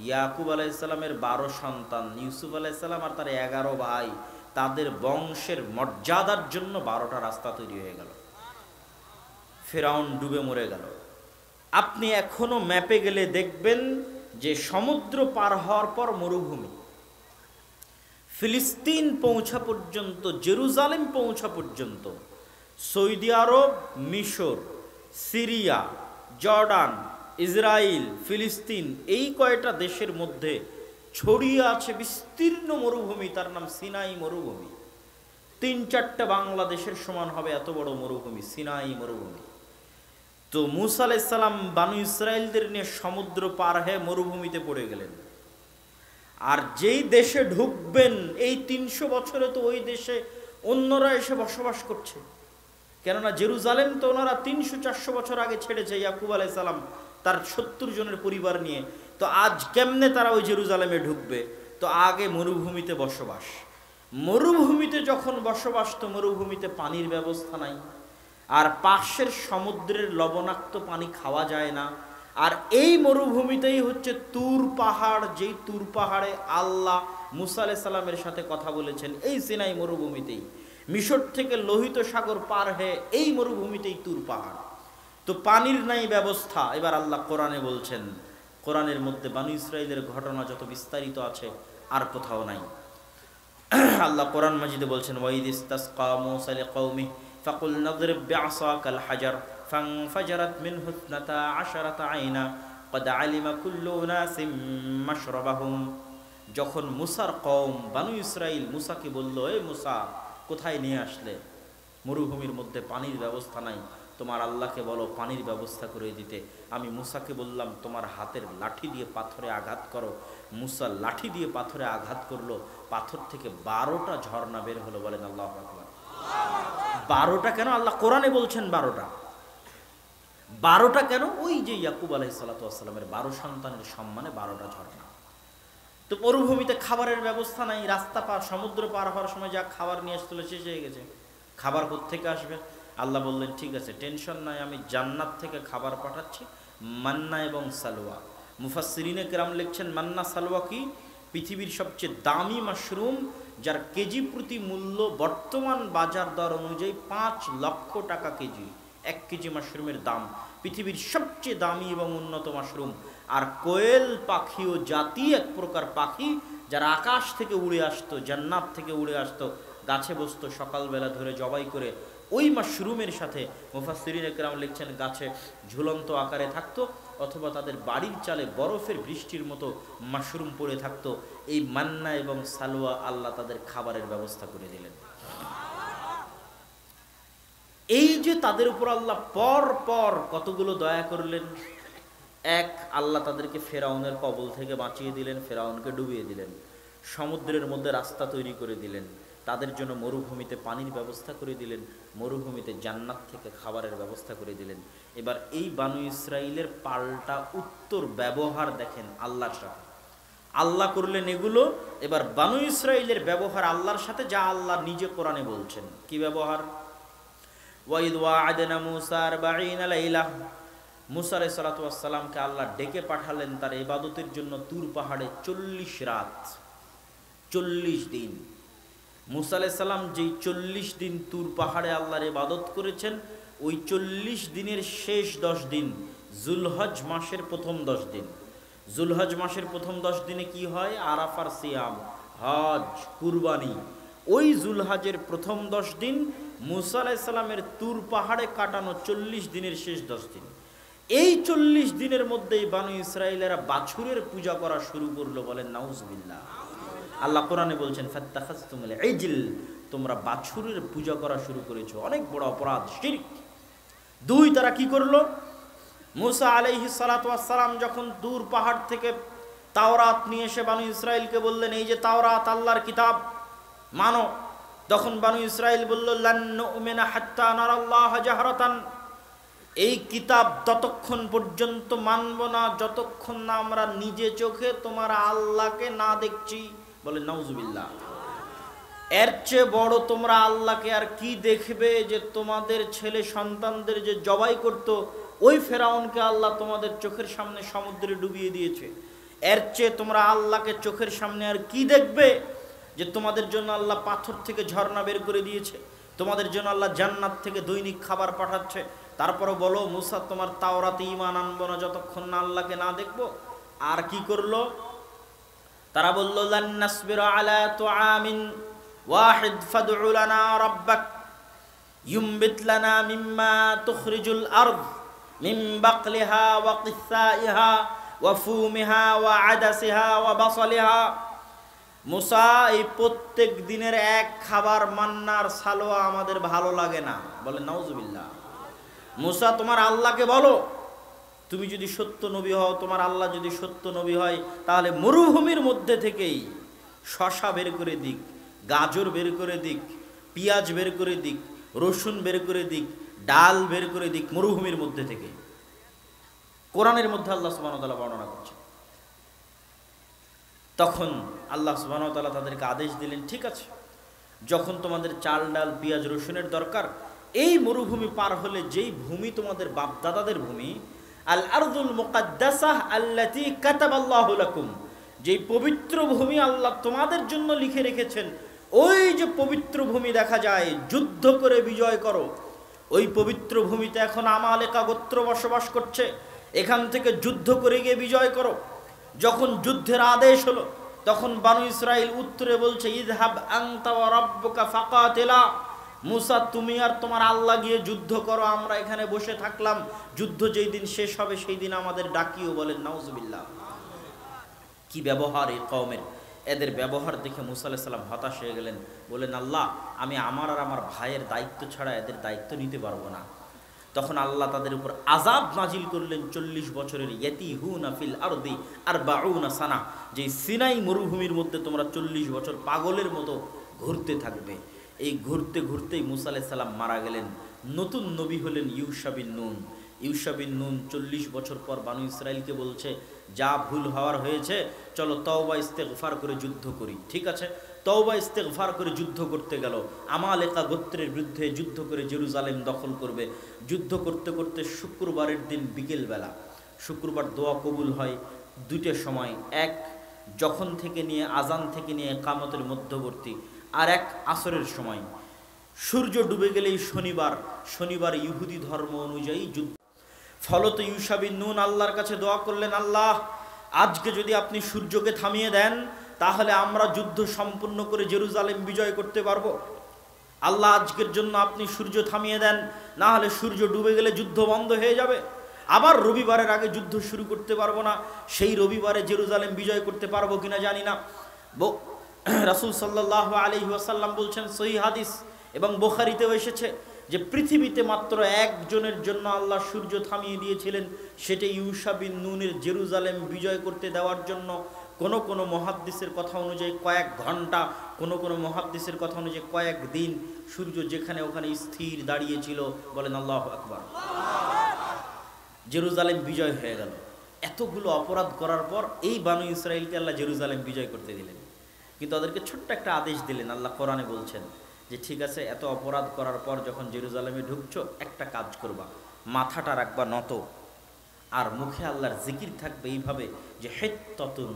ইয়াকুব আলাইহিস সালামের 12 সন্তান, ইউসুফ আলাইহিস সালাম আর তার 11 ভাই, তাদের বংশের মর্যাদার জন্য 12টা রাস্তা তৈরি হয়ে গেল। ফেরাউন ডুবে মরে গেল। আপনি এখনো ম্যাপে গেলে দেখবেন যে সমুদ্র পার হওয়ার পর মরুভূমি, ফিলিস্তিন পৌঁছা পর্যন্ত, জেরুজালেম পৌঁছা পর্যন্ত সৌদি আরব, মিশর, সিরিয়া, জর্ডান, ইসরায়েল, ফিলিস্তিন, এই কয়টা দেশের মধ্যে ছড়িয়ে আছে বিস্তীর্ণ মরুভূমি, তার নাম সিনাই মরুভূমি। 3-4টা বাংলাদেশের সমান হবে এত বড় মরুভূমি, সিনাই মরুভূমি। তো মুসা আলাইহিস সালাম বানু ইসরাইলদের নিয়ে সমুদ্র পার হয়ে মরুভূমিতে পড়ে গেলেন। আর যেই দেশে ঢুকবেন এই 300 বছরে তো ওই দেশে অন্যরা এসে বসবাস করছে। কেননা জেরুজালেম তো ওনারা 300-400 বছর আগে ছেড়েছে ইয়াকুব আলাইহিস সালাম তার 70 জনের পরিবার নিয়ে। তো আজ কেমনে তারা ওই জেরুজালেমে ঢুকবে? তো আগে মরুভূমিতে বসবাস। মরুভূমিতে যখন বসবাস, তো মরুভূমিতে পানির ব্যবস্থা নাই, আর পাশের সমুদ্রের লবণাক্ত পানি খাওয়া যায় না। আর এই মরুভূমিতেই হচ্ছে তুর পাহাড়, যেই তুর পাহাড়ে আল্লাহ মুসা আলাইহিস সালামের সাথে কথা বলেছেন, এই সিনাই মরুভূমিতেই। মিশর থেকে লোহিত সাগর পার হয়ে এই মরুভূমিতেই তুর পাহাড়। তো পানির নাই ব্যবস্থা। এবার আল্লাহ কোরআনে বলছেন, কোরআনের মধ্যে বানু ইসরাইলের ঘটনা যত বিস্তারিত আছে আর কোথাও নাই। আল্লাহ কোরআন মাজিদে বলছেন, ওয়াইদ ইসতাসকা মূসা লিকাওমিহি ফাকুল নাদরিব বিআসাকাল হাজার ফানফাজারাত মিনহু ইসনাতা আশারাতা আইনা ক্বাদ আলিমা কুল্লু উনাসিম মাশরাবাহুম। যখন মুসার কওম বানু ইসরাইল মুসাকে বলল, এ মুসা, কোথায় নিয়ে আসলে? মরুভূমির মধ্যে পানির ব্যবস্থা নাই, তোমার আল্লাহকে বলো পানির ব্যবস্থা করে দিতে। আমি মুসাকে বললাম, তোমার হাতের লাঠি দিয়ে পাথরে আঘাত করো। মুসা লাঠি দিয়ে পাথরে আঘাত করলো, পাথর থেকে 12টা ঝর্ণা বের হলো। বলেন আল্লাহু আকবার। 12টা কেন? আল্লাহ কোরআনে বলছেন 12টা। 12টা কেন? ওই যে ইয়াকুব আলাইহিস সালাতু ওয়াস সালামের 12 সন্তানের সম্মানে 12টা ঝর্ণা। তো মরুভূমিতে খাবারের ব্যবস্থা নাই, রাস্তা পার সমুদ্র পার হওয়ার সময় যা খাবার নিয়ে আসছিল শেষ হয়ে গেছে, খাবার কোত্থেকে আসবে? আল্লাহ বললেন, ঠিক আছে, টেনশন নাই, আমি জান্নাত থেকে খাবার পাঠাচ্ছি, মান্না এবং সালোয়া। মুফাসসিরিনে কেরাম লিখছেন, মান্না সালোয়া কি? পৃথিবীর সবচেয়ে দামি মাশরুম, যার কেজি প্রতি মূল্য বর্তমান বাজার দর অনুযায়ী 5 লক্ষ টাকা কেজি। 1 কেজি মাশরুমের দাম, পৃথিবীর সবচেয়ে দামি এবং উন্নত মাশরুম। আর কোয়েল পাখিও জাতি, এক প্রকার পাখি যারা আকাশ থেকে উড়ে আসতো, জান্নাত থেকে উড়ে আসতো, গাছে বসতো, সকালবেলা ধরে জবাই করে ওই মাশরুমের সাথে মুফাসসিরিন একরাম লিখছেন গাছে ঝুলন্ত আকারে থাকতো, অথবা তাদের বাড়ির চালে বরফের বৃষ্টির মতো মাশরুম পড়ে থাকতো। এই মান্না এবং সালোয়া আল্লাহ তাদের খাবারের ব্যবস্থা করে দিলেন। এই যে তাদের উপর আল্লাহ পর পর কতগুলো দয়া করলেন। এক, আল্লাহ তাদেরকে ফেরাউনের কবল থেকে বাঁচিয়ে দিলেন, ফেরাউনকে ডুবিয়ে দিলেন। সমুদ্রের মধ্যে রাস্তা তৈরি করে দিলেন, তাদের জন্য মরুভূমিতে পানির ব্যবস্থা করে দিলেন, মরুভূমিতে জান্নাত থেকে খাবারের ব্যবস্থা করে দিলেন। এবার এই বানু ইসরাইলের পাল্টা উত্তর ব্যবহার দেখেন আল্লাহর সাথে। আল্লাহ করলেন এগুলো, এবার বানু ইসরাইলের ব্যবহার আল্লাহর সাথে, যা আল্লাহ নিজে কোরআনে বলছেন। কি ব্যবহার? ওয়াইদ ওয়া'আদনা মুসা 40 লাইলা, মুসা আলাইহিস সালাতু ওয়াস সালামকে আল্লাহ ডেকে পাঠালেন তার ইবাদতের জন্য তুর পাহাড়ে 40 রাত, 40 দিন। মুসা আলাইহিস সালাম যেই 40 দিন তুর পাহাড়ে আল্লাহর ইবাদত করেছেন, ওই 40 দিনের শেষ 10 দিন যুলহজ মাসের প্রথম 10 দিন। যুলহজ মাসের প্রথম 10 দিনে কি হয়? আরাফার সিয়াম, হজ, কুরবানি। ওই যুলহজের প্রথম 10 দিন মুসা আলাইহিস সালামের তুর পাহাড়ে কাটানো 40 দিনের শেষ 10 দিন। এই 40 দিনের মধ্যেই বানু ইসরাইলেরা বাছুরের পূজা করা শুরু করলো। বলেন নাউজুবিল্লাহ। আল্লাহ কোরআনে বলছেন, ফাত্তাখাযতুমুল ইজল, তোমরা বাছুরের পূজা করা শুরু করেছো, অনেক বড় অপরাধ, শিরক। 2, তারা কি করলো? মুসা আলাইহিস সালাতু ওয়াস সালাম যখন দূর পাহাড় থেকে তাওরাত নিয়ে এসে বানু ইসরাইলকে বললেন, এই যে তাওরাত আল্লাহর কিতাব, মানো। তখন বানু ইসরাইল বলল, লান নুমিনা হাত্তা নারাল্লাহ জাহরাতান, এই কিতাব ততক্ষণ পর্যন্ত মানব না যতক্ষণ না আমরা নিজে চোখে তোমার আল্লাহকে না দেখছি। বলে নাউজুবিল্লাহ। এর চেয়ে বড় তোমরা আল্লাহকে আর কি দেখবে, যে তোমাদের ছেলে সন্তানদের যে জবাই করত, ওই ফেরাউনকে আল্লাহ তোমাদের চোখের সামনে সমুদ্রে ডুবিয়ে দিয়েছে। এর চেয়ে তোমরা আল্লাহকে চোখের সামনে আর কি দেখবে, যে তোমাদের জন্য আল্লাহ পাথর থেকে ঝর্ণা বের করে দিয়েছে, তোমাদের জন্য আল্লাহ জান্নাত থেকে দৈনিক খাবার পাঠাচ্ছে। তারপরে বলো, মুসা তোমার তাওরাতে ঈমান আনবো না যতক্ষণ না আল্লাহকে না দেখবো। আর কি করলো? তারা বলল, লান নাসবিরা আলা তুআমিন ওয়াহিদ ফাদউ লানা রাব্বাক ইউমবিত লানা মিম্মা তুখরিজুল আরদ মিন বাকলিহা ওয়া কিসাইহা ওয়া ফুমিহা ওয়া আদাসিহা ওয়া বাসলিহা। মুসা, এই প্রত্যেক দিনের এক খাবার মান্নার সালোয়া আমাদের ভালো লাগে না। বলে নাউজুবিল্লাহ। মুসা, তোমার আল্লাহকে বলো, তুমি যদি সত্য নবী হও, তোমার আল্লাহ যদি সত্য নবী হয়, তাহলে মরুভূমির মধ্যে থেকেই শশা বের করে দিক, গাজর বের করে দিক, পেঁয়াজ বের করে দিক, রসুন বের করে দিক, ডাল বের করে দিক, মরুভূমির মধ্যে থেকে। কোরআনের মধ্যে আল্লাহ সুবহানাহু ওয়া তাআলা বর্ণনা করছেন। তখন আল্লাহ সুবহানাহু ওয়া তাআলা তাদেরকে আদেশ দিলেন, ঠিক আছে, যখন তোমাদের চাল ডাল পেঁয়াজ রসুনের দরকার, এই মরুভূমি পার হলে যেই ভূমি তোমাদের বাপদাদাদের ভূমি, আল আরদুল মুকাদ্দাসাহ আল্লাতী কাতাবাল্লাহু লাকুম, যেই পবিত্র ভূমি আল্লাহ তোমাদের জন্য লিখে রেখেছেন, ওই যে পবিত্র ভূমি দেখা যায়, যুদ্ধ করে বিজয় করো। ওই পবিত্র ভূমিতে এখন আমালেকা গোত্র বসবাস করছে, এখান থেকে যুদ্ধ করে গিয়ে বিজয় করো। যখন যুদ্ধের আদেশ হলো, তখন বানু ইসরাইল উত্তরে বলছে, ইযহাব আনতা ওয়া রাব্বুকা ফাকাতিলা, মুসা তুমি আর তোমার আল্লাহ গিয়ে যুদ্ধ করো, আমরা এখানে বসে থাকলাম, যুদ্ধ যেই দিন শেষ হবে সেই দিন আমাদের ডাকিও। বলেন নাউজুবিল্লাহ। কি ব্যবহার এই কওমের! এদের ব্যবহার দেখে মুসা আলাইহিস সালাম হতাশ হয়ে গেলেন। বলেন আল্লাহ, আমি আমার আর আমার ভাইয়ের দায়িত্ব ছাড়া এদের দায়িত্ব নিতে পারবো না। তখন আল্লাহ তাদের উপর আযাব নাজিল করলেন 40 বছরের। ইয়াতিহুনা ফিল আরদি 40 সানা, যে সিনাই মরুভূমির মধ্যে তোমরা 40 বছর পাগলের মতো ঘুরতে থাকবে। এই ঘুরতে ঘুরতেই মুসা আলাইহিস সালাম মারা গেলেন। নতুন নবী হলেন ইউশা বিন নুন। ইউশা বিন নুন 40 বছর পর বানু ইসরাইলকে বলছে, যা ভুল হওয়ার হয়েছে চলো তওবা ইস্তেগফার করে যুদ্ধ করি। ঠিক আছে, তওবা ইস্তেগফার করে যুদ্ধ করতে গেল। আমালেকা গোত্রের বিরুদ্ধে যুদ্ধ করে জেরুজালেম দখল করবে। যুদ্ধ করতে করতে শুক্রবারের দিন বিকেলবেলা, শুক্রবার দোয়া কবুল হয় দুইটার সময়, এক যখন থেকে নিয়ে আজান থেকে নিয়ে কামতের মধ্যবর্তী, আর এক আসরের সময়। সূর্য ডুবে গেলেই শনিবার, শনিবার ইহুদি ধর্ম অনুযায়ী যুদ্ধ। ফলত ইউশা বিন নুন আল্লাহর কাছে দোয়া করলেন, আল্লাহ আজকে যদি আপনি সূর্যকে থামিয়ে দেন তাহলে আমরা যুদ্ধ সম্পূর্ণ করে জেরুজালেম বিজয় করতে পারবো। আল্লাহ আজকের জন্য আপনি সূর্য থামিয়ে দেন, না হলে সূর্য ডুবে গেলে যুদ্ধ বন্ধ হয়ে যাবে, আবার রবিবারের আগে যুদ্ধ শুরু করতে পারবো না, সেই রবিবারে জেরুজালেম বিজয় করতে পারবো কিনা জানি না। রাসূল সাল্লাল্লাহু আলাইহি ওয়াসাল্লাম বলছেন, সহিহ হাদিস এবং বুখারীতেও এসেছে যে পৃথিবীতে মাত্র একজনের জন্য আল্লাহ সূর্য থামিয়ে দিয়েছিলেন, সেটা ইউশা বিন নুনের জেরুজালেম বিজয় করতে দেওয়ার জন্য। কোন কোন মুহাদ্দিসের কথা অনুযায়ী কয়েক ঘন্টা, কোন কোন মুহাদ্দিসের কথা অনুযায়ী কয়েক দিন সূর্য যেখানে ওখানে স্থির দাঁড়িয়েছিল। বলেন আল্লাহু আকবার। জেরুজালেম বিজয় হয়ে গেল। এতগুলো অপরাধ করার পর এই বানু ইসরাইলকে আল্লাহ জেরুজালেম বিজয় করতে দিলেন, কিন্তু ওদেরকে ছোট্ট একটা আদেশ দিলেন। আল্লাহ কোরআনে বলছেন যে ঠিক আছে, এত অপরাধ করার পর যখন জেরুজালেমে ঢুকছো একটা কাজ করবা, মাথাটা রাখবা নত, আর মুখে আল্লাহর জিকির থাকবে এইভাবে যে হিত্তাতুন।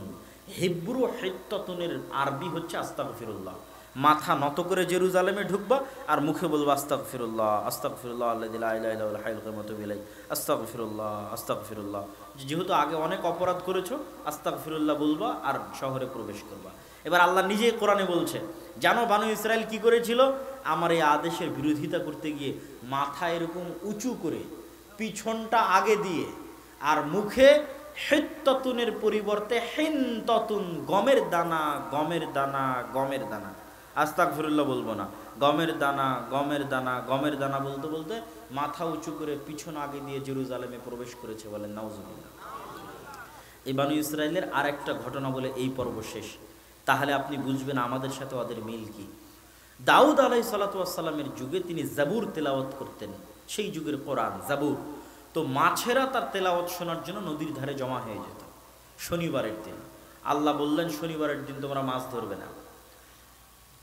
হিব্রু হিত্তাতুনের আরবি হচ্ছে আস্তাগফিরুল্লাহ। মাথা নত করে জেরুজালেমে ঢুকবা আর মুখে বলবা আস্তাগফিরুল্লাহ আস্তাগফিরুল্লাহ আল্লাযী লা ইলাহা ইল্লা হুয়াল হাইয়ুল কাইয়্যুম ওয়া আতুবু ইলাইহি আস্তাগফিরুল্লাহ আস্তাগফিরুল্লাহ। যেহেতু আগে অনেক অপরাধ করেছো, আস্তাগফিরুল্লাহ বলবা আর শহরে প্রবেশ করবা। এবার আল্লাহ নিজেই কোরআনে বলছে, জানো বানু ইসরাইল কি করেছিল? আমার এই আদেশের বিরোধিতা করতে গিয়ে মাথা এরকম উঁচু করে পিছনটা আগে দিয়ে আর মুখে হিত্তাতুনের পরিবর্তে হিনতাতুন, গমের দানা গমের দানা গমের দানা, আস্তাগফিরুল্লাহ বলবো না, গমের দানা গমের দানা গমের দানা বলতে বলতে মাথা উঁচু করে পিছন আগে দিয়ে জেরুজালেমে প্রবেশ করেছে। বলেন নাউজুবিল্লাহ। এই বানু ইসরাইলের আর একটা ঘটনা বলে এই পর্ব শেষ, তাহলে আপনি বুঝবেন আমাদের সাথে ওদের মিল কি। দাউদ আলাইহিস সালাতু ওয়াস সালামের যুগে তিনি জাবুর তেলাওয়াত করতেন, সেই যুগের কোরআন জাবুর। তো মাছেরা তার তেলাওয়াত শোনার জন্য নদীর ধারে জমা হয়ে যেত শনিবারের দিন। আল্লাহ বললেন শনিবারের দিন তোমরা মাছ ধরবে না,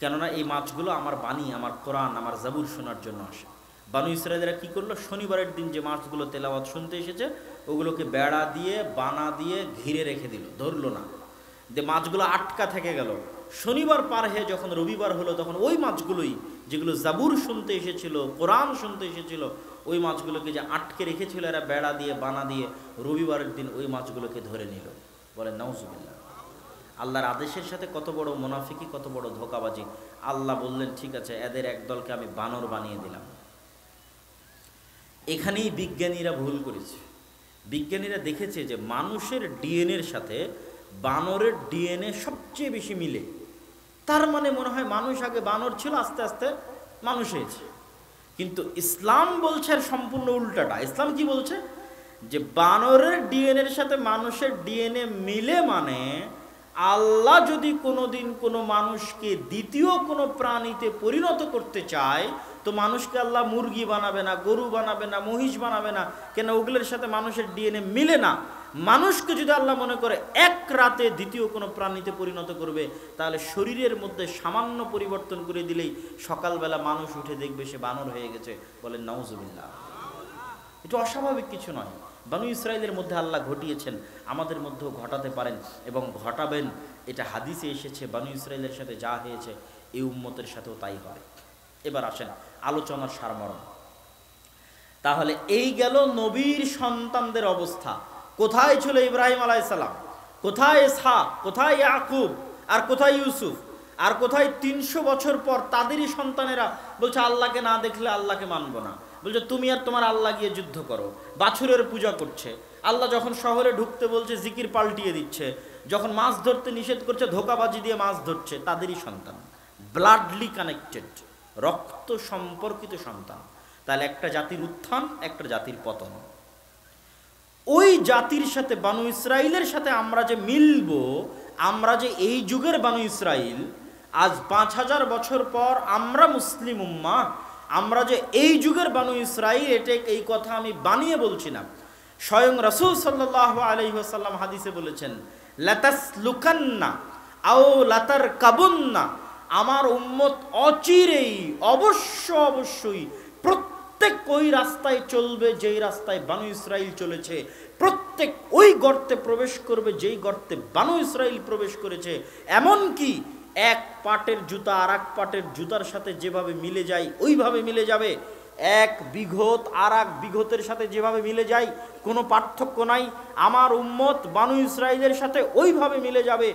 কেননা এই মাছগুলো আমার বাণী, আমার কোরআন, আমার জাবুর শোনার জন্য আসে। বানু ইসরায়েলরা কি করলো? শনিবারের দিন যে মাছগুলো তেলাওয়াত শুনতে এসেছে ওগুলোকে বেড়া দিয়ে বানা দিয়ে ঘিরে রেখে দিল, ধরলো না, যে মাছগুলো আটকা থেকে গেল। শনিবার পার হয়ে যখন রবিবার হলো তখন ওই মাছগুলোই যেগুলো জাবুর শুনতে এসেছিল, কোরআন শুনতে এসেছিল, ওই মাছগুলোকে যে আটকে রেখেছিল এরা বেড়া দিয়ে বানা দিয়ে, রবিবারের দিন ওই মাছগুলোকে ধরে নিল। বলেন নাউজুবিল্লাহ। আল্লাহর আদেশের সাথে কত বড় মুনাফিকি, কত বড় ধোঁকাবাজি। আল্লাহ বললেন ঠিক আছে, এদের একদলকে আমি বানর বানিয়ে দিলাম। এখানেই বিজ্ঞানীরা ভুল করেছে। বিজ্ঞানীরা দেখেছে যে মানুষের ডিএনএর সাথে বানরের ডিএনএ সবচেয়ে বেশি মিলে। তার মানে মনে হয় মানুষ আগে বানর ছিল, আস্তে আস্তে মানুষ হয়েছে। কিন্তু ইসলাম বলছে সম্পূর্ণ উল্টাটা। ইসলাম কি বলছে? যে বানরের ডিএনএর সাথে মানুষের ডিএনএ মিলে মানে আল্লাহ যদি কোনোদিন কোনো মানুষকে দ্বিতীয় কোনো প্রাণীতে পরিণত করতে চায় তো মানুষকে আল্লাহ মুরগি বানাবে না, গরু বানাবে না, মহিষ বানাবে না, কেন ওগুলোর সাথে মানুষের ডিএনএ মিলে না। মানুষকে যদি আল্লাহ মনে করে এক রাতে দ্বিতীয় কোনো প্রাণীতে পরিণত করবে, তাহলে শরীরের মধ্যে সামান্য পরিবর্তন করে দিলেই সকালবেলা মানুষ উঠে দেখবে সে বানর হয়ে গেছে। বলেন নাউজুবিল্লাহ। এটা অস্বাভাবিক কিছু নয়। বানু ইসরায়েলের মধ্যে আল্লাহ ঘটিয়েছেন, আমাদের মধ্যেও ঘটাতে পারেন এবং ঘটাবেন। এটা হাদিসে এসেছে, বানু ইসরায়েলের সাথে যা হয়েছে এই উম্মতের সাথেও তাই হয়। এবার আসেন আলোচনার সারমর্ম। তাহলে এই গেল নবীর সন্তানদের অবস্থা। কোথায় ছিল ইব্রাহিম আলাইহিস সালাম, কোথায় ইসহাক, কোথায় ইয়াকুব, আর কোথায় ইউসুফ? আর কোথায় 300 বছর পর তাদেরই সন্তানেরা বলছে আল্লাহকে না দেখলে আল্লাহকে মানবো না, বলছে তুমি আর তোমার আল্লাহ গিয়ে যুদ্ধ করো, বাছুরের পূজা করছে। আল্লাহ যখন শহরে ঢুকতে বলছে জিকির পাল্টিয়ে দিচ্ছে, যখন মাছ ধরতে নিষেধ করছে ধোকাবাজি দিয়ে মাছ ধরছে। তাদেরই সন্তান, ব্লাডলি কানেক্টেড, রক্ত সম্পর্কিত সন্তান। তাহলে একটা জাতির উত্থান, একটা জাতির পতন। ওই জাতির সাথে বানু ইসরাইলের সাথে আমরা যে মিলব, আমরা যে এই যুগের বানু ইসরাইল, আজ 5000 বছর পর আমরা মুসলিম উম্মাহ, আমরা যে এই যুগের বানু ইসরাইল, এই কথা আমি বানিয়ে বলছি না। স্বয়ং রাসূল সাল্লাল্লাহু আলাইহি ওয়াসাল্লাম হাদিসে বলেছেন, লাতাসলুকান্না আও লাতারকাবুন্না, আমার উম্মত অচিরেই অবশ্যই প্রত্যেক ওই রাস্তায় চলবে যেই রাস্তায় বানু ইসরাইল চলেছে, প্রত্যেক ওই গর্তে প্রবেশ করবে যেই গর্তে বানু ইসরাইল প্রবেশ করেছে। এমনকি এক পাটের জুতা আর এক পাটের জুতার সাথে যেভাবে মিলে যায় ওইভাবে মিলে যাবে, এক বিঘত আর এক বিঘতের সাথে যেভাবে মিলে যায় কোনো পার্থক্য নাই। আমার উম্মত বানু ইসরাইলের সাথে ওইভাবে মিলে যাবে,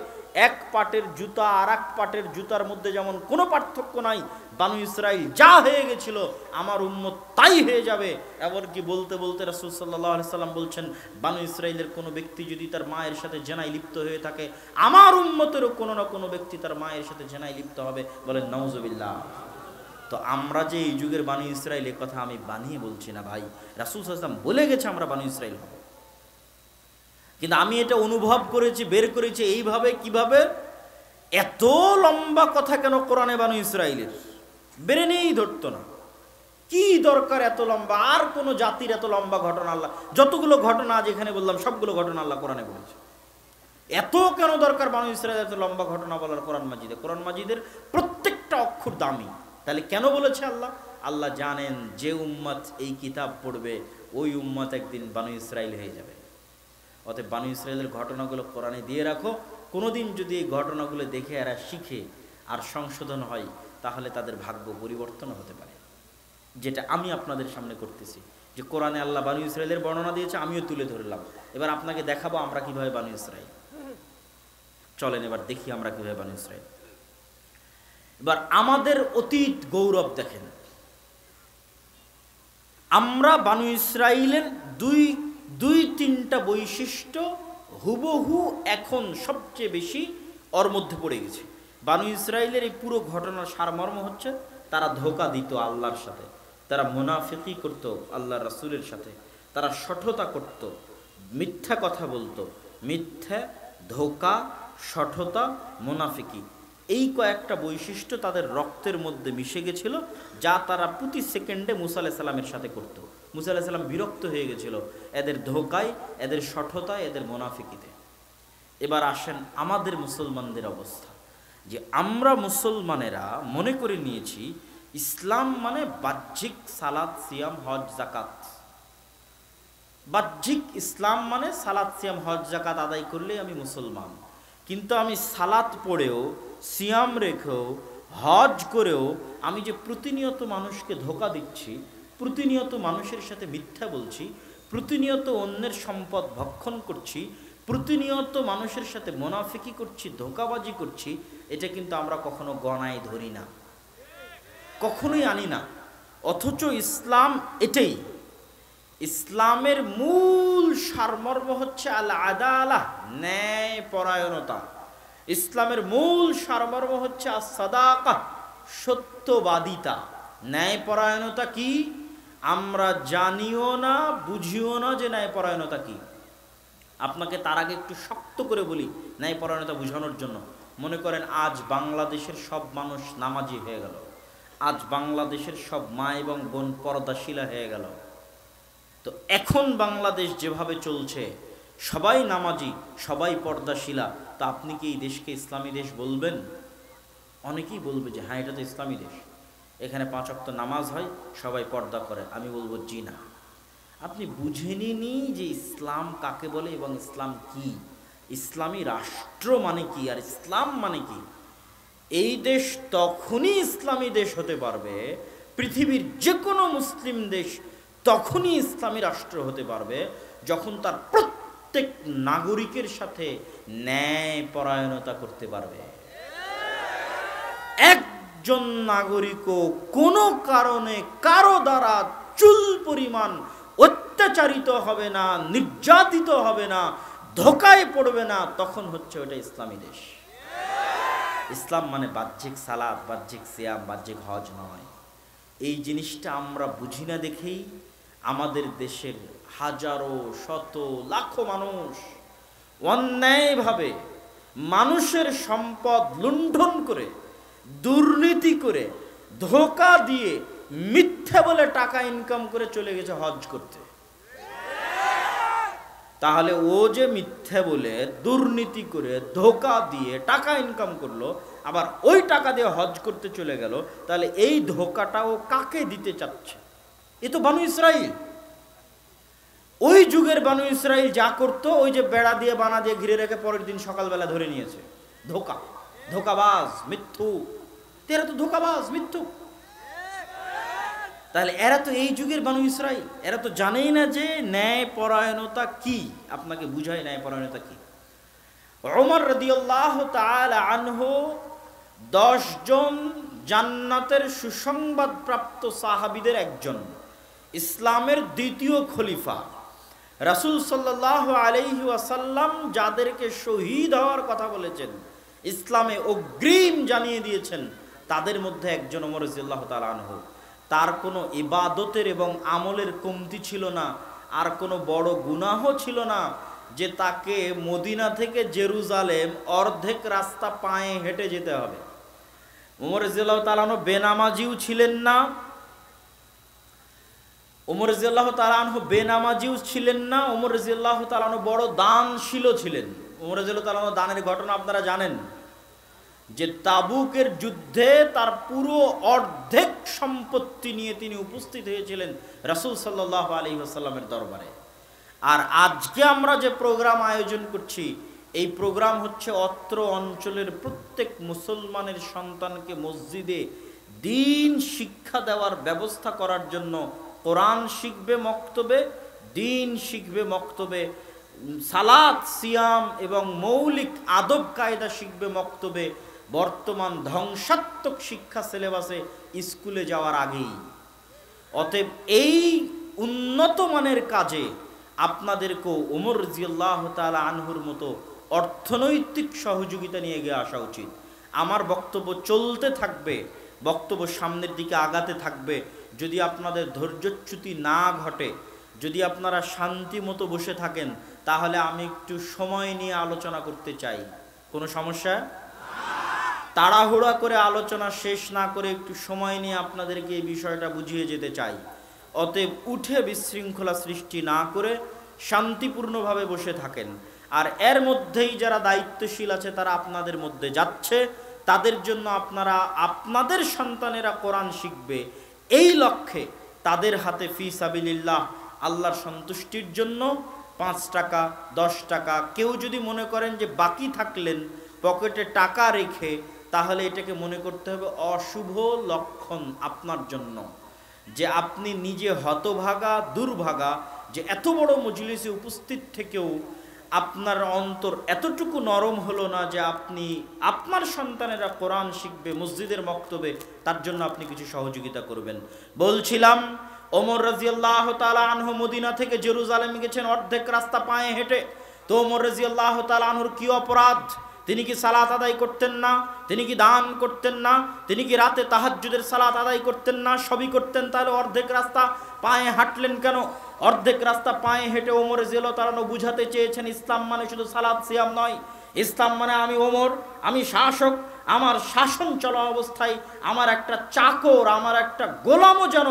এক পাটের জুতা আর এক পাটের জুতার মধ্যে যেমন কোনো পার্থক্য নাই। বানু ইসরাইল যা হয়ে গেছিল আমার উম্মত তাই হয়ে যাবে। এমনকি বলতে বলতে রাসূল সাল্লাল্লাহু আলাইহি সাল্লাম বলছেন, বানু ইসরাইলের কোনো ব্যক্তি যদি তার মায়ের সাথে জেনায় লিপ্ত হয়ে থাকে, আমার উম্মতেরও কোনো না কোনো ব্যক্তি তার মায়ের সাথে জেনায় লিপ্ত হবে। বলেন নাউজুবিল্লাহ। তো আমরা যে এই যুগের বানু ইসরাইল, এ কথা আমি বানিয়ে বলছি না ভাই, রাসূল সাল্লাল্লাহু আলাইহি ওয়াসাল্লাম বলে গেছে আমরা বানু ইসরাইল হব। কিন্তু আমি এটা অনুভব করেছি, বের করেছি এইভাবে। কিভাবে? এত লম্বা কথা কেন কোরআনে বানু ইসরাইলের? ব্রেনেই ধরতো না, কি দরকার এত লম্বা? আর কোন জাতির এত লম্বা ঘটনা আল্লাহ, যতগুলো ঘটনা আজ এখানে বললাম সবগুলো ঘটনা আল্লাহ কোরআনে বলেছে। এত কেন দরকার বানু ইসরাইল এত লম্বা ঘটনা বলার কোরআন মাজিদে? কোরআন মাজিদের প্রত্যেকটা অক্ষর দামি। তাহলে কেন বলেছে আল্লাহ? আল্লাহ জানেন যে উম্মত এই কিতাব পড়বে ওই উম্মত একদিন বানু ইসরাইল হয়ে যাবে। অতএব বানু ইসরাইলের ঘটনাগুলো কোরআনে দিয়ে রাখো। কোনোদিন যদি এই ঘটনাগুলো দেখে এরা শিখে আর সংশোধন হয়, তাহলে তাদের ভাগ্য পরিবর্তন হতে পারে। যেটা আমি আপনাদের সামনে করতেছি, যে কোরআনে আল্লাহ বানু ইসরাইলের বর্ণনা দিয়েছে, আমিও তুলে ধরলাম। এবার আপনাকে দেখাবো আমরা কিভাবে বানু ইসরাইল। চলেন এবার দেখি আমরা কিভাবে বানু ইসরাইল। এবার আমাদের অতীত গৌরব দেখেন। আমরা বানু ইসরাইলের দুই তিনটা বৈশিষ্ট্য হুবহু এখন সবচেয়ে বেশি ওর মধ্যে পড়ে গেছে। বানু ইসরাইলের এই পুরো ঘটনার সারমর্ম হচ্ছে, তারা ধোঁকা দিত আল্লাহর সাথে, তারা মুনাফিকি করত আল্লাহর রাসূলের সাথে, তারা শঠতা করত, মিথ্যা কথা বলতো। মিথ্যা, ধোঁকা, শঠতা, মুনাফিকি, এই কয়েকটা বৈশিষ্ট্য তাদের রক্তের মধ্যে মিশে গেছিল, যা তারা প্রতি সেকেন্ডে মুসা আলাইহিস সালামের সাথে করত। মুসা আলাইহিস সালাম বিরক্ত হয়ে গেছিল এদের ধোঁকায়, এদের শঠতায়, এদের মুনাফিকিতে। এবার আসেন আমাদের মুসলমানদের অবস্থা, যে আমরা মুসলমানেরা মনে করে নিয়েছি ইসলাম মানে বাহ্যিক সালাত, সিয়াম, হজ, যাকাত। বাহ্যিক ইসলাম মানে সালাত, সিয়াম, হজ, যাকাত আদায় করলেই আমি মুসলমান। কিন্তু আমি সালাত পড়েও, সিয়াম রেখেও, হজ করেও আমি যে প্রতিনিয়ত মানুষকে ধোঁকা দিচ্ছি, প্রতিনিয়ত মানুষের সাথে মিথ্যা বলছি, প্রতিনিয়ত অন্যের সম্পদ ভক্ষণ করছি, প্রতিনিয়ত মানুষের সাথে মুনাফিকি করছি, ধোঁকাবাজি করছি, এটা কিন্তু আমরা কখনো গণায় ধরি না, কখনোই আনি না। অথচ ইসলাম এটাই। ইসলামের মূল সারমর্ম হচ্ছে আল আদালাহ, ন্যায় পরায়ণতা। ইসলামের মূল সারমর্ম হচ্ছে আস-সাদাকাহ, সত্যবাদিতা। ন্যায় পরায়ণতা কি? আমরা জানিও না, বুঝিও না যে ন্যায় পরায়ণতা কি। আপনাকে তার আগে একটু শক্ত করে বলি ন্যায় পরায়ণতা বোঝানোর জন্য। মনে করেন আজ বাংলাদেশের সব মানুষ নামাজি হয়ে গেল, আজ বাংলাদেশের সব মা এবং বোন পর্দাশীলা হয়ে গেল। তো এখন বাংলাদেশ যেভাবে চলছে, সবাই নামাজি, সবাই পর্দাশীলা, তা আপনি কি এই দেশকে ইসলামী দেশ বলবেন? অনেকেই বলবে যে হ্যাঁ, এটা তো ইসলামী দেশ, এখানে 5 ওয়াক্ত নামাজ হয়, সবাই পর্দা করে। আমি বলবো জি না, আপনি বুঝেনি যে ইসলাম কাকে বলে এবং ইসলাম কি, ইসলামী রাষ্ট্র মানে কি, আর ইসলাম মানে কি। এই দেশ তখনই ইসলামী দেশ হতে পারবে, পৃথিবীর যে কোনো মুসলিম দেশ তখনই ইসলামী রাষ্ট্র হতে পারবে, যখন তার প্রত্যেক নাগরিকের সাথে ন্যায় পরায়ণতা করতে পারবে। একজন নাগরিকও কোনো কারণে কারো দ্বারা চুল পরিমাণ অত্যাচারিত হবে না, নির্যাতিত হবে না, ধোকায় পড়বে না, তখন হচ্ছে ওটা ইসলামী দেশ। ইসলাম মানে বাহ্যিক সালাত, বাহ্যিক সিয়াম, বাহ্যিক হজ নয়। এই জিনিসটা আমরা বুঝি না দেখেই আমাদের দেশের হাজারো শত লাখো মানুষ অন্যায়ভাবে মানুষের সম্পদ লুণ্ঠন করে, দুর্নীতি করে, ধোঁকা দিয়ে, মিথ্যা বলে টাকা ইনকাম করে চলে গেছে হজ করতে। তাহলে ও যে মিথ্যা বলে, দুর্নীতি করে, ধোঁকা দিয়ে টাকা ইনকাম করলো, আবার ওই টাকা দিয়ে হজ করতে চলে গেল, তাহলে এই ধোঁকাটা ও কাকে দিতে চাচ্ছে? এ তো বানু ইসরাইল। ওই যুগের বানু ইসরাইল যা করতো, ওই যে বেড়া দিয়ে বানা দিয়ে ঘিরে রেখে পরের দিন সকালবেলা ধরে নিয়েছে। ধোঁকা, ধোঁকাবাজ, মিথ্যু। এরা তো ধোঁকাবাজ, মিথ্যু। তাহলে এরা তো এই যুগের বানু ইসরাইল, এরা তো জানেই না যে ন্যায় পরায়ণতা কি। আপনাকে বুঝায় ন্যায় পরায়ণতা কি। ওমর রাদিয়াল্লাহু তাআলা আনহু 10 জন জান্নাতের সুসংবাদ প্রাপ্ত সাহাবীদের একজন, ইসলামের দ্বিতীয় খলিফা। রাসূল সাল্লাল্লাহু আলাইহি ওয়াসাল্লাম যাদেরকে শহীদ হওয়ার কথা বলেছেন, ইসলামে অগ্রিম জানিয়ে দিয়েছেন, তাদের মধ্যে একজন ওমর রাদিয়াল্লাহু তাআলা আনহু। তার কোনো ইবাদতের এবং আমলের কমতি ছিল না, আর কোনো বড় গুনাহ ছিল না যে তাকে মদিনা থেকে জেরুজালেম অর্ধেক রাস্তা পায়ে হেঁটে যেতে হবে। ওমর রাদিয়াল্লাহু তাআলা আনহু বেনামাজিও ছিলেন না, ওমর রাদিয়াল্লাহু তাআলা আনহু বেনামাজিও ছিলেন না, ওমর রাদিয়াল্লাহু তাআলা আনহু বড় দানশীল ছিলেন। ওমর রাদিয়াল্লাহু তাআলা আনহু দানের ঘটনা আপনারা জানেন, যে তাবুকের যুদ্ধে তার পুরো অর্ধেক সম্পত্তি নিয়ে তিনি উপস্থিত হয়েছিলেন রাসূল সাল্লাল্লাহু আলাইহি ওয়াসাল্লামের দরবারে। আর আজকে আমরা যে প্রোগ্রাম আয়োজন করছি, এই প্রোগ্রাম হচ্ছে অত্র অঞ্চলের প্রত্যেক মুসলমানের সন্তানকে মসজিদে দিন শিক্ষা দেওয়ার ব্যবস্থা করার জন্য। কোরআন শিখবে মক্তবে, দিন শিখবে মক্তবে, সালাত, সিয়াম এবং মৌলিক আদব কায়দা শিখবে মক্তবে। বর্তমান ধ্বংসাত্মক শিক্ষা সিলেবাসে স্কুলে যাওয়ার আগেই। অতএব এই উন্নত মানের কাজে আপনাদেরকেও ওমর রাদিয়াল্লাহু তাআলা আনহুর মতো অর্থনৈতিক সহযোগিতা নিয়ে গিয়ে আসা উচিত। আমার বক্তব্য চলতে থাকবে, বক্তব্য সামনের দিকে আগাতে থাকবে। যদি আপনাদের ধৈর্যচ্যুতি না ঘটে, যদি আপনারা শান্তি মতো বসে থাকেন, তাহলে আমি একটু সময় নিয়ে আলোচনা করতে চাই। কোনো সমস্যা? তাড়াহুড়া করে আলোচনা শেষ না করে একটু সময় নিয়ে আপনাদেরকে এই বিষয়টা বুঝিয়ে যেতে চাই। অতএব উঠে বিশৃঙ্খলা সৃষ্টি না করে শান্তিপূর্ণভাবে বসে থাকেন। আর এর মধ্যেই যারা দায়িত্বশীল আছে তারা আপনাদের মধ্যে যাচ্ছে, তাদের জন্য আপনারা, আপনাদের সন্তানেরা কোরআন শিখবে, এই লক্ষ্যে তাদের হাতে ফি সাবিলিল্লাহ, আল্লাহর সন্তুষ্টির জন্য 5 টাকা, 10 টাকা, কেউ যদি মনে করেন যে বাকি থাকলেন পকেটে টাকা রেখে, তাহলে এটাকে মনে করতে হবে অশুভ লক্ষণ আপনার জন্য, যে আপনি নিজে হতভাগা, দুর্ভাগা, যে এত বড় মজলিসে উপস্থিত থেকেও আপনার অন্তর এতটুকু নরম হলো না যে আপনি আপনার সন্তানেরা কোরআন শিখবে মসজিদের মক্তবে, তার জন্য আপনি কিছু সহযোগিতা করবেন। বলছিলাম ওমর রাদিয়াল্লাহু তাআলা আনহু মদিনা থেকে জেরুজালেমে গেছেন অর্ধেক রাস্তা পায়ে হেঁটে। তো ওমর রাদিয়াল্লাহু তাআলা আনহুর কি অপরাধ? তিনি কি সালাত আদায় করতেন না? তিনি কি দান করতেন না? তিনি কি রাতে তাহাজ্জুদের সালাত আদায় করতেন না? সবই করতেন। তাহলে অর্ধেক রাস্তা পায়ে হাঁটলেন কেন? অর্ধেক রাস্তা পায়ে হেঁটে ওমর রাদিয়াল্লাহু তাআলা বুঝাতে চেয়েছেন ইসলাম মানে শুধু সালাত সিয়াম নয়। ইসলাম মানে আমি ওমর, আমি শাসক, আমার শাসন চলা অবস্থায় আমার একটা চাকর, আমার একটা গোলামও যেন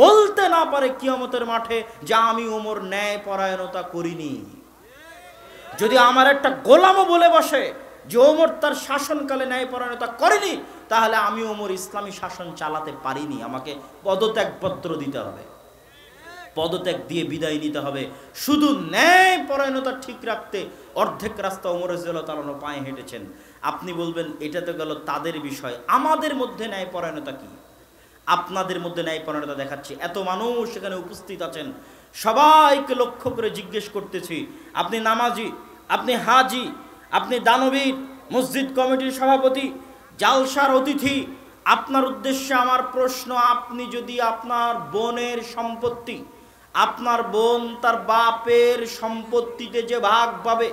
বলতে না পারে কিয়ামতের মাঠে যে আমি ওমর ন্যায় পরায়ণতা করিনি। যদি আমার একটা গোলামও বলে বসে যে ওমর তার শাসনকালে ন্যায়পরায়ণতা করেনি, তাহলে আমি ওমর ইসলামী শাসন চালাতে পারিনি, আমাকে পদত্যাগপত্র দিতে হবে, পদত্যাগ দিয়ে বিদায় নিতে হবে। শুধু ন্যায়পরায়ণতা ঠিক রাখতে অর্ধেক রাস্তা ওমর রাদিয়াল্লাহু তাআলা পায়ে হেঁটেছেন। আপনি বলবেন এটা তো গেল তাদের বিষয়, আমাদের মধ্যে ন্যায়পরায়ণতা কি? আপনাদের মধ্যে ন্যায়পরায়ণতা দেখাচ্ছি। এত মানুষ এখানে উপস্থিত আছেন, সবাইকে লক্ষ্য করে জিজ্ঞেস করতেছি, আপনি নামাজি, আপনি হাজি, আপনি দানবীর, মসজিদ কমিটির সভাপতি, জালসার অতিথি, আপনার উদ্দেশ্যে আমার প্রশ্ন, আপনি যদি আপনার বোনের সম্পত্তি, আপনার বোন তার বাপের সম্পত্তিতে যে ভাগ পাবে,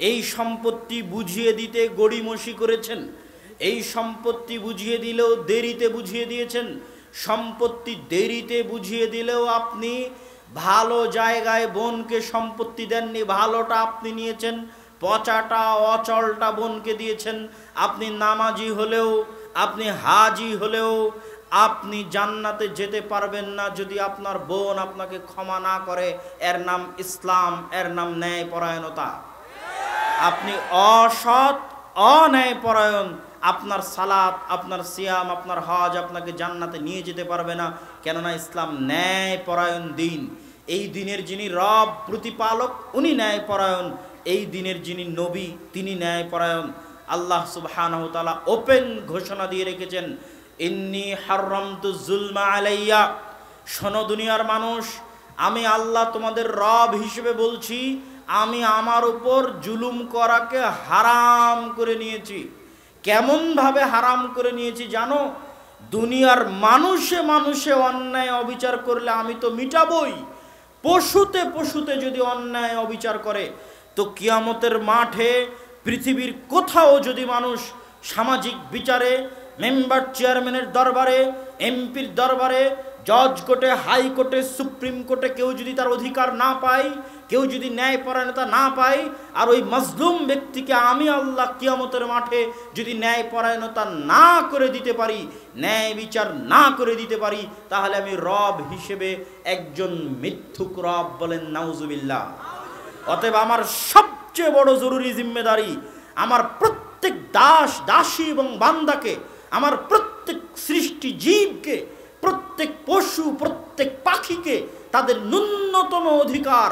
এই সম্পত্তি বুঝিয়ে দিতে গড়িমসি করেছেন, এই সম্পত্তি বুঝিয়ে দিলেও দেরিতে বুঝিয়ে দিয়েছেন, সম্পত্তি দেরিতে বুঝিয়ে দিলেও আপনি ভালো জায়গায় বোনকে সম্পত্তি দেননি, ভালোটা আপনি নিয়েছেন, পচাটা অচলটা বোনকে দিয়েছেন। আপনি নামাজি হলেও, আপনি হাজি হলেও আপনি জান্নাতে যেতে পারবেন না যদি আপনার বোন আপনাকে ক্ষমা না করে। এর নাম ইসলাম, এর নাম ন্যায়পরায়ণতা। আপনি অসৎ, অন্যায়পরায়ণ, আপনার সালাত, আপনার সিয়াম, আপনার হজ আপনাকে জান্নাতে নিয়ে যেতে পারবে না। কেননা ইসলাম ন্যায়পরায়ণ দিন। এই দিনের যিনি রব প্রতিপালক উনি ন্যায়পরায়ণ, এই দিনের যিনি নবী তিনি ন্যায়পরায়ণ। আল্লাহ সুবহানাহু ওয়া তাআলা ওপেন ঘোষণা দিয়ে রেখেছেন, ইন্নী হাররামতু যুলমা আলাইয়া। শোনো দুনিয়ার মানুষ, আমি আল্লাহ তোমাদের রব হিসেবে বলছি, আমি আমার উপর জুলুম করাকে হারাম করে নিয়েছি। কেমনভাবে হারাম করে নিয়েছি জানো? দুনিয়ার মানুষে মানুষে অন্যায় অবিচার করলে আমি তো মিটাবই। পশুতে পশুতে যদি অন্যায় অবিচার করে, তো কিয়ামতের মাঠে পৃথিবীর কোথাও যদি মানুষ সামাজিক বিচারে, মেম্বার চেয়ারম্যানের দরবারে, এমপির দরবারে, জজ কোর্টে, হাইকোর্টে, সুপ্রিম কোর্টে কেউ যদি তার অধিকার না পায়, কেউ যদি ন্যায়পরায়ণতা না পায়, আর ওই মজলুম ব্যক্তিকে আমি আল্লাহ কিয়ামতের মাঠে যদি ন্যায়পরায়ণতা না করে দিতে পারি, ন্যায় বিচার না করে দিতে পারি, তাহলে আমি রব হিসেবে একজন মিথ্যুক রব। বলেন নাউজুবিল্লাহ। অতএব আমার সবচেয়ে বড় জরুরি জিম্মেদারি, আমার প্রত্যেক দাস দাসী এবং বান্দাকে, আমার প্রত্যেক সৃষ্টি জীবকে, প্রত্যেক পশু, প্রত্যেক পাখিকে তাদের ন্যূনতম অধিকার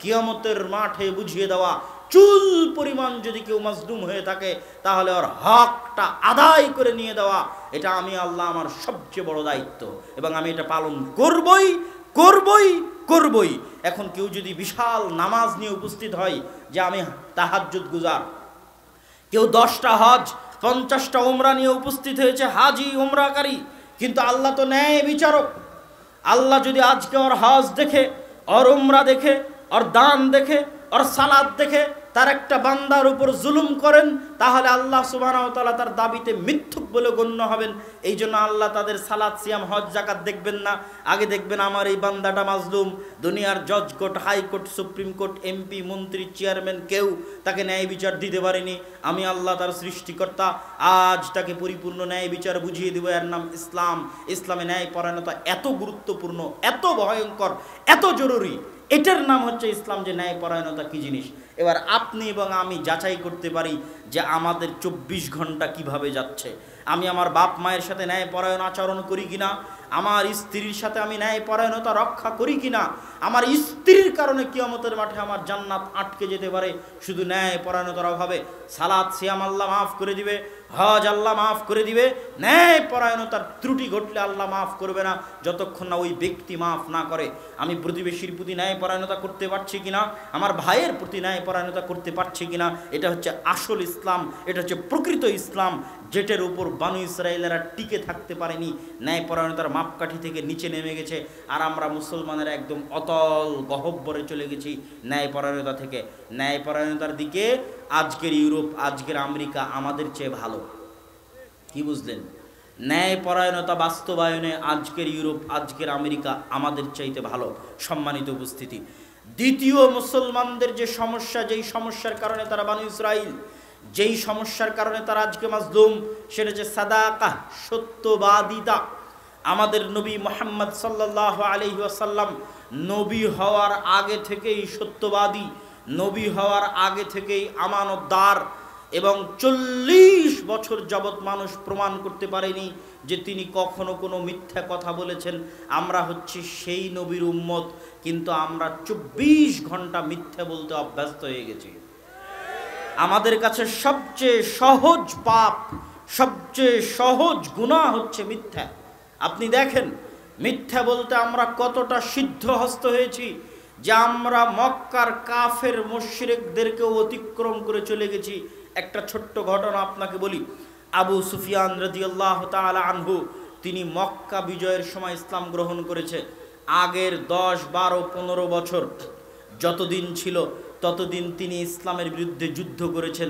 কিয়ামতের মাঠে বুঝিয়ে দেওয়া। চুল পরিমাণ যদি কেউ মাজলুম হয়ে থাকে, তাহলে ওর হকটা আদায় করে নিয়ে দেওয়া, এটা আমি আল্লাহ আমার সবচেয়ে বড় দায়িত্ব, এবং আমি এটা পালন করবই, করবই, করবই। এখন কেউ যদি বিশাল নামাজ নিয়ে উপস্থিত হয় যে আমি তাহাজ্জুদ গুজার, কেউ 10টা হজ 50টা উমরা নিয়ে উপস্থিত হয়েছে, হাজি উমরাকারী, কিন্তু আল্লাহ তো ন্যায় বিচারক। আল্লাহ যদি আজকে ওর হজ দেখে, ওর উমরা দেখে, ওর দান দেখে, ওর সালাত দেখে তার একটা বান্দার উপর জুলুম করেন, তাহলে আল্লাহ সুবহানাহু ওয়া তাআলা তার দাবিতে মিথ্যুক বলে গণ্য হবেন। এই জন্য আল্লাহ তাদের সালাত, সিয়াম, হজ, যাকাত দেখবেন না, আগে দেখবেন আমার এই বান্দাটা মাজলুম। দুনিয়ার জজ court, high court, supreme court, MP, মন্ত্রী, চেয়ারম্যান কেউ তাকে ন্যায় বিচার দিতে পারেনি। আমি আল্লাহ তার সৃষ্টিকর্তা, আজ তাকে পরিপূর্ণ ন্যায় বিচার বুঝিয়ে দেব। এর নাম ইসলাম। ইসলামে ন্যায়পরায়ণতা এত গুরুত্বপূর্ণ, এত ভয়ঙ্কর, এত জরুরি, এটার নাম হচ্ছে ইসলাম, যে ন্যায়পরায়ণতা কী জিনিস। এবার আপনি এবং আমি যাচাই করতে পারি যে আমাদের 24 ঘন্টা কিভাবে যাচ্ছে। আমি আমার বাপ মায়ের সাথে ন্যায়পরায়ণ আচরণ করি কিনা, আমার স্ত্রীর সাথে আমি ন্যায়পরায়ণতা রক্ষা করি কিনা। আমার স্ত্রীর কারণে কিয়ামতের মাঠে আমার জান্নাত আটকে যেতে পারে শুধু ন্যায়পরায়ণতার অভাবে। সালাত, সিয়াম আল্লাহ মাফ করে দিবে, হজ আল্লাহ মাফ করে দিবে, ন্যায়পরায়ণতার ত্রুটি ঘটলে আল্লাহ মাফ করবে না যতক্ষণ না ওই ব্যক্তি মাফ না করে। আমি প্রতিবেশীর প্রতি ন্যায়পরায়ণতা করতে পারছি কিনা, আমার ভাইয়ের প্রতি ন্যায়পরায়ণতা করতে পারছি কিনা, এটা হচ্ছে আসল ইসলাম, এটা হচ্ছে প্রকৃত ইসলাম, যেটার উপর বানু ইসরায়েলেরা টিকে থাকতে পারেনি, ন্যায়পরায়ণতার মাপকাঠি থেকে নিচে নেমে গেছে। আর আমরা মুসলমানেরা একদম অতল গহব্বরে চলে গেছি ন্যায়পরায়ণতা থেকে। ন্যায়পরায়ণতার দিকে আজকের ইউরোপ, আজকের আমেরিকা আমাদের চেয়ে ভালো। কি বুঝলেন? ন্যায়পরায়ণতা বাস্তবায়নে আজকের ইউরোপ, আজকের আমেরিকা আমাদের চাইতে ভালো। সম্মানিত উপস্থিতি, দ্বিতীয় মুসলমানদের যে সমস্যা, যেই সমস্যার কারণে তারা বানু ইসরাইল, যেই সমস্যার কারণে তারা আজকে মাজলুম, সেটা হচ্ছে সাদাকাহ, সত্যবাদিতা। আমাদের নবী মুহাম্মদ সাল্লাল্লাহু আলাইহি ওয়াসাল্লাম নবী হওয়ার আগে থেকেই সত্যবাদী, নবী হওয়ার আগে থেকেই আমানতদার, এবং 40 বছর যাবৎ মানুষ প্রমাণ করতে পারেনি যে তিনি কখনো কোনো মিথ্যা কথা বলেছেন। আমরা হচ্ছি সেই নবীর উম্মত, কিন্তু আমরা 24 ঘন্টা মিথ্যা বলতে অভ্যস্ত হয়ে গেছি। আমাদের কাছে সবচেয়ে সহজ পাপ, সবচেয়ে সহজ গুনাহ হচ্ছে মিথ্যা। আপনি দেখেন মিথ্যা বলতে আমরা কতটা সিদ্ধহস্ত হয়েছি, যে আমরা মক্কার কাফের মুশরিকদেরকেও অতিক্রম করে চলে গেছি। একটা ছোট্ট ঘটনা আপনাকে বলি। আবু সুফিয়ান রাদিয়াল্লাহু তাআলা আনহু তিনি মক্কা বিজয়ের সময় ইসলাম গ্রহণ করেছে। আগের 10, 12, 15 বছর যতদিন ছিল ততদিন তিনি ইসলামের বিরুদ্ধে যুদ্ধ করেছেন।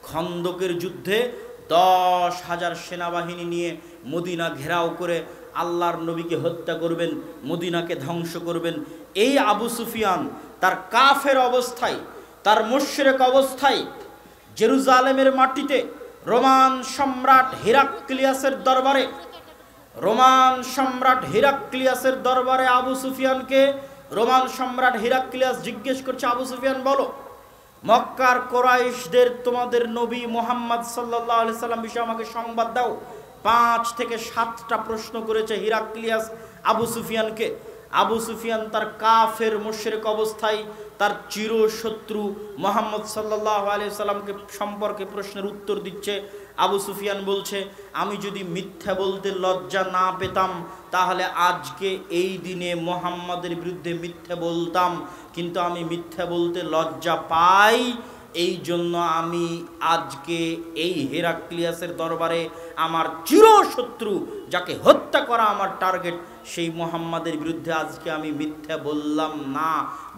খন্দকের যুদ্ধে 10,000 সেনাবাহিনী নিয়ে মদিনা ঘেরাও করে আল্লাহর নবীকে হত্যা করবেন, মদিনাকে ধ্বংস করবেন। এই আবু সুফিয়ান তার কাফের অবস্থায়, তার মুশরিক অবস্থায় জেরুজালেমের মাটিতে রোমান সম্রাট হিরাক্লিয়াসের দরবারে আবু সুফিয়ানকে রোমান সম্রাট হিরাক্লিয়াস জিজ্ঞেস করছে, আবু সুফিয়ান বলো, মক্কার কোরাইশদের তোমাদের নবী মুহাম্মদ সাল্লাল্লাহু আলাইহি সাল্লাম বিষয়ে আমাকে সংবাদ দাও। 5 থেকে 7টা প্রশ্ন করেছে হিরাক্লিয়াস আবু সুফিয়ানকে। আবু সুফিয়ান তার কাফের মুশরিক অবস্থায় তার চিরশত্রু মুহাম্মদ সাল্লাল্লাহু আলাইহি সাল্লামকে সম্পর্কে প্রশ্নের উত্তর দিচ্ছে। আবু সুফিয়ান বলছে, আমি যদি মিথ্যা বলতে লজ্জা না পেতাম তাহলে আজকে এই দিনে মুহাম্মাদের বিরুদ্ধে মিথ্যা বলতাম, কিন্তু আমি মিথ্যা বলতে লজ্জা পাই, এই জন্য আমি আজকে এই হেরাক্লিয়াসের দরবারে আমার চিরশত্রু যাকে হত্যা করা আমার টার্গেট সেই মুহাম্মাদের বিরুদ্ধে আজকে আমি মিথ্যা বললাম না,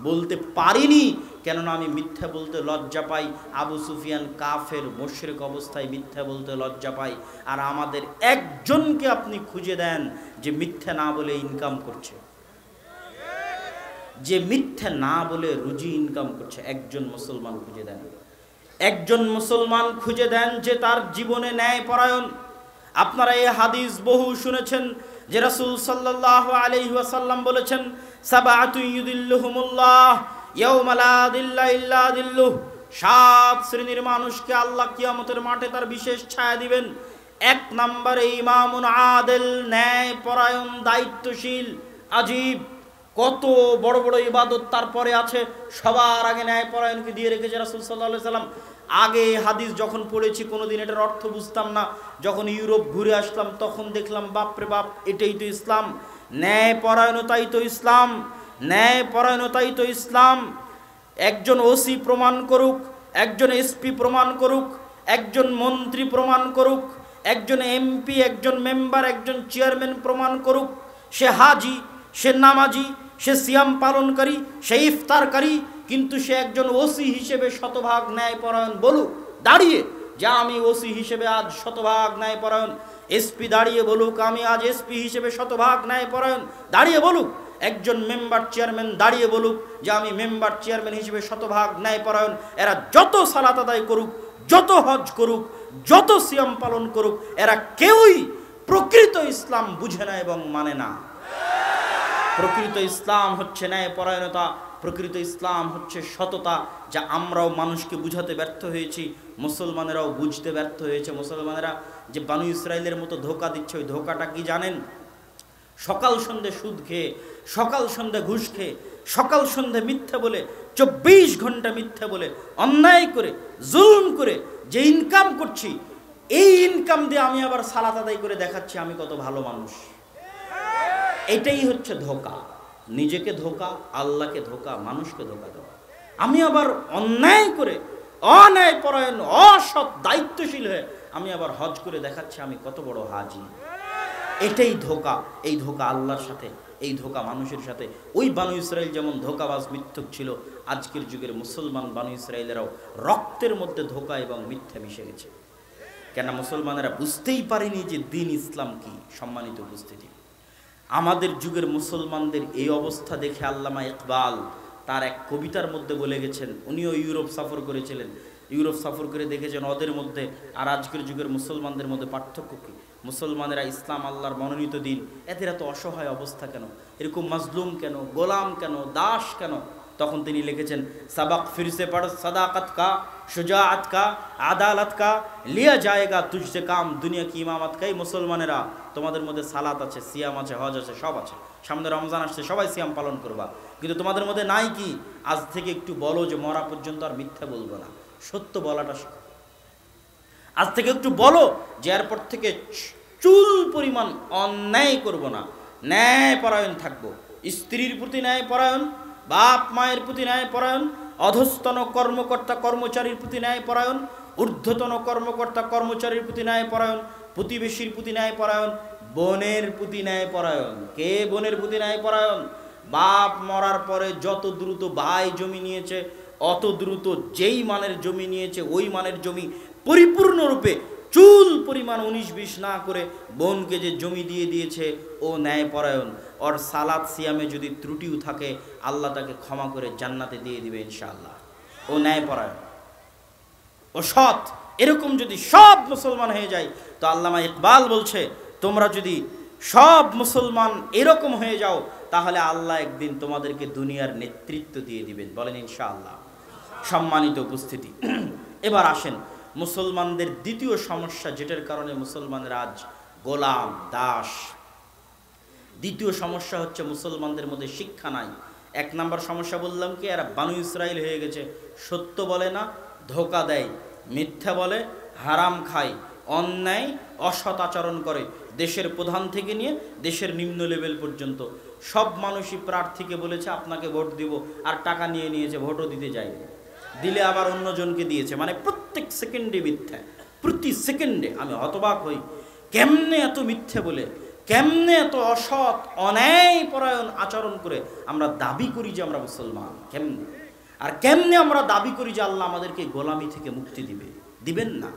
বলতে পারিনি, কেননা আমি মিথ্যা বলতে লজ্জা পাই। আবু সুফিয়ান কাফের মুশরিক অবস্থায় মিথ্যা বলতে লজ্জা পাই। আর আমাদের একজনকে আপনি খুঁজে দেন যে মিথ্যা না বলে ইনকাম করছে, যে মিথ্যা না বলে রুজি ইনকাম করছে, একজন মুসলমান খুঁজে দেন। একজন মুসলমান খুঁজে দেন যে তার জীবনে ন্যায়পরায়ণ। আপনারা এই হাদিস বহু শুনেছেন যে রাসূল সাল্লাল্লাহু আলাইহি ওয়াসাল্লাম বলেছেন, সাবআতু ইউদিল্লুহুমুল্লাহ ইয়াওমা লা দিল্লা ইল্লা দিল্লুহ। 7 শ্রেণীর মানুষকে আল্লাহ কিয়ামতের মাঠে তার বিশেষ ছায়া দিবেন। 1 নম্বরে ইমামুন আদিল, ন্যায়পরায়ণ, দায়িত্বশীল। আজীব, কত বড় বড় ইবাদত তারপরে আছে, সবার আগে ন্যায়পরায়ণকে দিয়ে রেখেছে রাসূল সাল্লাল্লাহু আলাইহি ওয়াসাল্লাম। আগে হাদিস যখন পড়েছি কোনোদিন এটার অর্থ বুঝতাম না, যখন ইউরোপ ঘুরে আসলাম তখন দেখলাম বাপরে বাপ, এটাই তো ইসলাম, ন্যায়পরায়ণতাই তো ইসলাম, ন্যায়পরায়ণতাই তো ইসলাম। একজন ওসি প্রমাণ করুক, একজন এসপি প্রমাণ করুক, একজন মন্ত্রী প্রমাণ করুক, একজন এমপি, একজন মেম্বার, একজন চেয়ারম্যান প্রমাণ করুক, সে হাজি, সে নামাজি, সে সিয়াম পালনকারী, সে ইফতারকারী, কিন্তু সে একজন ওসি হিসেবে শতভাগ ন্যায়পরায়ণ বলুক দাঁড়িয়ে যে আমি ওসি হিসেবে আজ শতভাগ ন্যায়পরায়ণ। এসপি দাঁড়িয়ে বলুক আমি আজ এসপি হিসেবে শতভাগ ন্যায়পরায়ণ, দাঁড়িয়ে বলুক। একজন মেম্বার চেয়ারম্যান দাঁড়িয়ে বলুক যে আমি মেম্বার চেয়ারম্যান হিসেবে শতভাগ ন্যায়পরায়ণ। এরা যত সালাত আদায় করুক, যত হজ করুক, যত সিয়াম পালন করুক, এরা কেউই প্রকৃত ইসলাম বুঝে না এবং মানে না। প্রকৃত ইসলাম হচ্ছে ন্যায়পরায়ণতা, প্রকৃত ইসলাম হচ্ছে সততা, যা আমরাও মানুষকে বুঝাতে ব্যর্থ হয়েছি, মুসলমানেরাও বুঝতে ব্যর্থ হয়েছে। মুসলমানেরা যে বানু ইসরায়েলের মতো ধোঁকা দিচ্ছে, ওই ধোঁকাটা কি জানেন? সকাল সন্ধে সুদ খেয়ে, সকাল সন্ধে ঘুষ খেয়ে, সকাল সন্ধে মিথ্যা বলে, 24 ঘন্টা মিথ্যা বলে, অন্যায় করে, জুলুম করে যে ইনকাম করছি, এই ইনকাম দিয়ে আমি আবার সালাত আদায় করে দেখাচ্ছি আমি কত ভালো মানুষ। এটাই হচ্ছে ধোঁকা, নিজেকে ধোঁকা, আল্লাহকে ধোঁকা, মানুষকে ধোঁকা দেওয়া। আমি আবার অন্যায় করে, অন্যায়পরায়ণ, অসৎ, দায়িত্বশীল হয়ে আমি আবার হজ করে দেখাচ্ছি আমি কত বড় হাজি। এটাই ধোঁকা। এই ধোঁকা আল্লাহর সাথে, এই ধোঁকা মানুষের সাথে। ওই বানু ইসরাইল যেমন ধোঁকাবাজ মিথ্যুক ছিল, আজকের যুগের মুসলমান বানু ইসরাইলেরাও রক্তের মধ্যে ধোঁকা এবং মিথ্যা মিশে গেছে। কেন? মুসলমানেরা বুঝতেই পারেনি যে দিন ইসলাম কি। সম্মানিত উপস্থিতি, আমাদের যুগের মুসলমানদের এই অবস্থা দেখে আল্লামা ইকবাল তার এক কবিতার মধ্যে বলে গেছেন, উনিও ইউরোপ সফর করেছিলেন, ইউরোপ সফর করে দেখেছেন ওদের মধ্যে আর আজকের যুগের মুসলমানদের মধ্যে পার্থক্য কী। মুসলমানেরা ইসলাম আল্লাহর মনোনীত দিন, এদের এত অসহায় অবস্থা কেন, এরকম মাজলুম কেন, গোলাম কেন, দাস কেন? তখন তিনি লিখেছেন, সাবাক ফিরসে পড় সাদাকত কা, শুজাআত কা, আদালত কা, লিয়া জায়েগা তুঝসে কাম, দুনিয়া কি ইমামত কা। মুসলমানেরা তোমাদের মধ্যে সালাত আছে, সিয়াম আছে, হজ আছে, সব আছে, সামনে রমজান আসছে, সবাই সিয়াম পালন করবা, কিন্তু তোমাদের মধ্যে নাই কি? আজ থেকে একটু বলো যে মরা পর্যন্ত আর মিথ্যা বলবো না, সত্য বলাটা শেখো। আজ থেকে একটু বলো যে এরপর থেকে চুল পরিমাণ অন্যায় করব না, ন্যায়পরায়ণ থাকবো। স্ত্রীর প্রতি ন্যায়পরায়ণ, বাপ মায়ের প্রতি ন্যায়পরায়ণ, অধস্তন কর্মকর্তা কর্মচারীর প্রতি ন্যায়পরায়ণ, ঊর্ধ্বতন কর্মকর্তা কর্মচারীর প্রতি ন্যায়পরায়ণ, প্রতিবেশীর প্রতি ন্যায়পরায়ণ, বোনের প্রতি ন্যায়পরায়ণ। কে বোনের প্রতি ন্যায়পরায়ণ? বাপ মরার পরে যত দ্রুত ভাই জমি নিয়েছে, অত দ্রুত যেই মানের জমি নিয়েছে ওই মানের জমি পরিপূর্ণরূপে চুল পরিমাণ 19-20 না করে বোনকে যে জমি দিয়ে দিয়েছে ও ন্যায়পরায়ণ। ওর সালাত সিয়ামে যদি ত্রুটিও থাকে আল্লাহ তাকে ক্ষমা করে জান্নাতে দিয়ে দিবে ইনশাআল্লাহ। ও ন্যায়পরায়ণ, ও সৎ। এরকম যদি সব মুসলমান হয়ে যায় তো আল্লামা ইকবাল বলছে তোমরা যদি সব মুসলমান এরকম হয়ে যাও তাহলে আল্লাহ একদিন তোমাদেরকে দুনিয়ার নেতৃত্ব দিয়ে দিবেন। বলেন ইনশাআল্লাহ। সম্মানিত উপস্থিতি, এবার আসেন মুসলমানদের দ্বিতীয় সমস্যা, যেটার কারণে মুসলমানরা আজ গোলাম দাস। দ্বিতীয় সমস্যা হচ্ছে মুসলমানদের মধ্যে শিক্ষা নাই। এক নাম্বার সমস্যা বললাম কি, এরা বানু ইসরাইল হয়ে গেছে। সত্য বলে না, ধোকা দেয়, মিথ্যা বলে, হারাম খায়, অন্যায় অসৎ আচরণ করে। দেশের প্রধান থেকে নিয়ে দেশের নিম্ন লেভেল পর্যন্ত সব মানুষই প্রার্থীকে বলেছে আপনাকে ভোট দিব, আর টাকা নিয়ে নিয়েছে, ভোটও দিতে যায়নি, দিলে আবার অন্যজনকে দিয়েছে। মানে প্রত্যেক সেকেন্ডে মিথ্যা, প্রতি সেকেন্ডে। আমি হতবাক হই, কেমনে এত মিথ্যে বলে, কেমনে এত অসৎ অন্যায়পরায়ণ আচরণ করে আমরা দাবি করি যে আমরা মুসলমান। কেমনে আর কেমনে আমরা দাবি করি যে আল্লাহ আমাদেরকে গোলামি থেকে মুক্তি দিবেন না।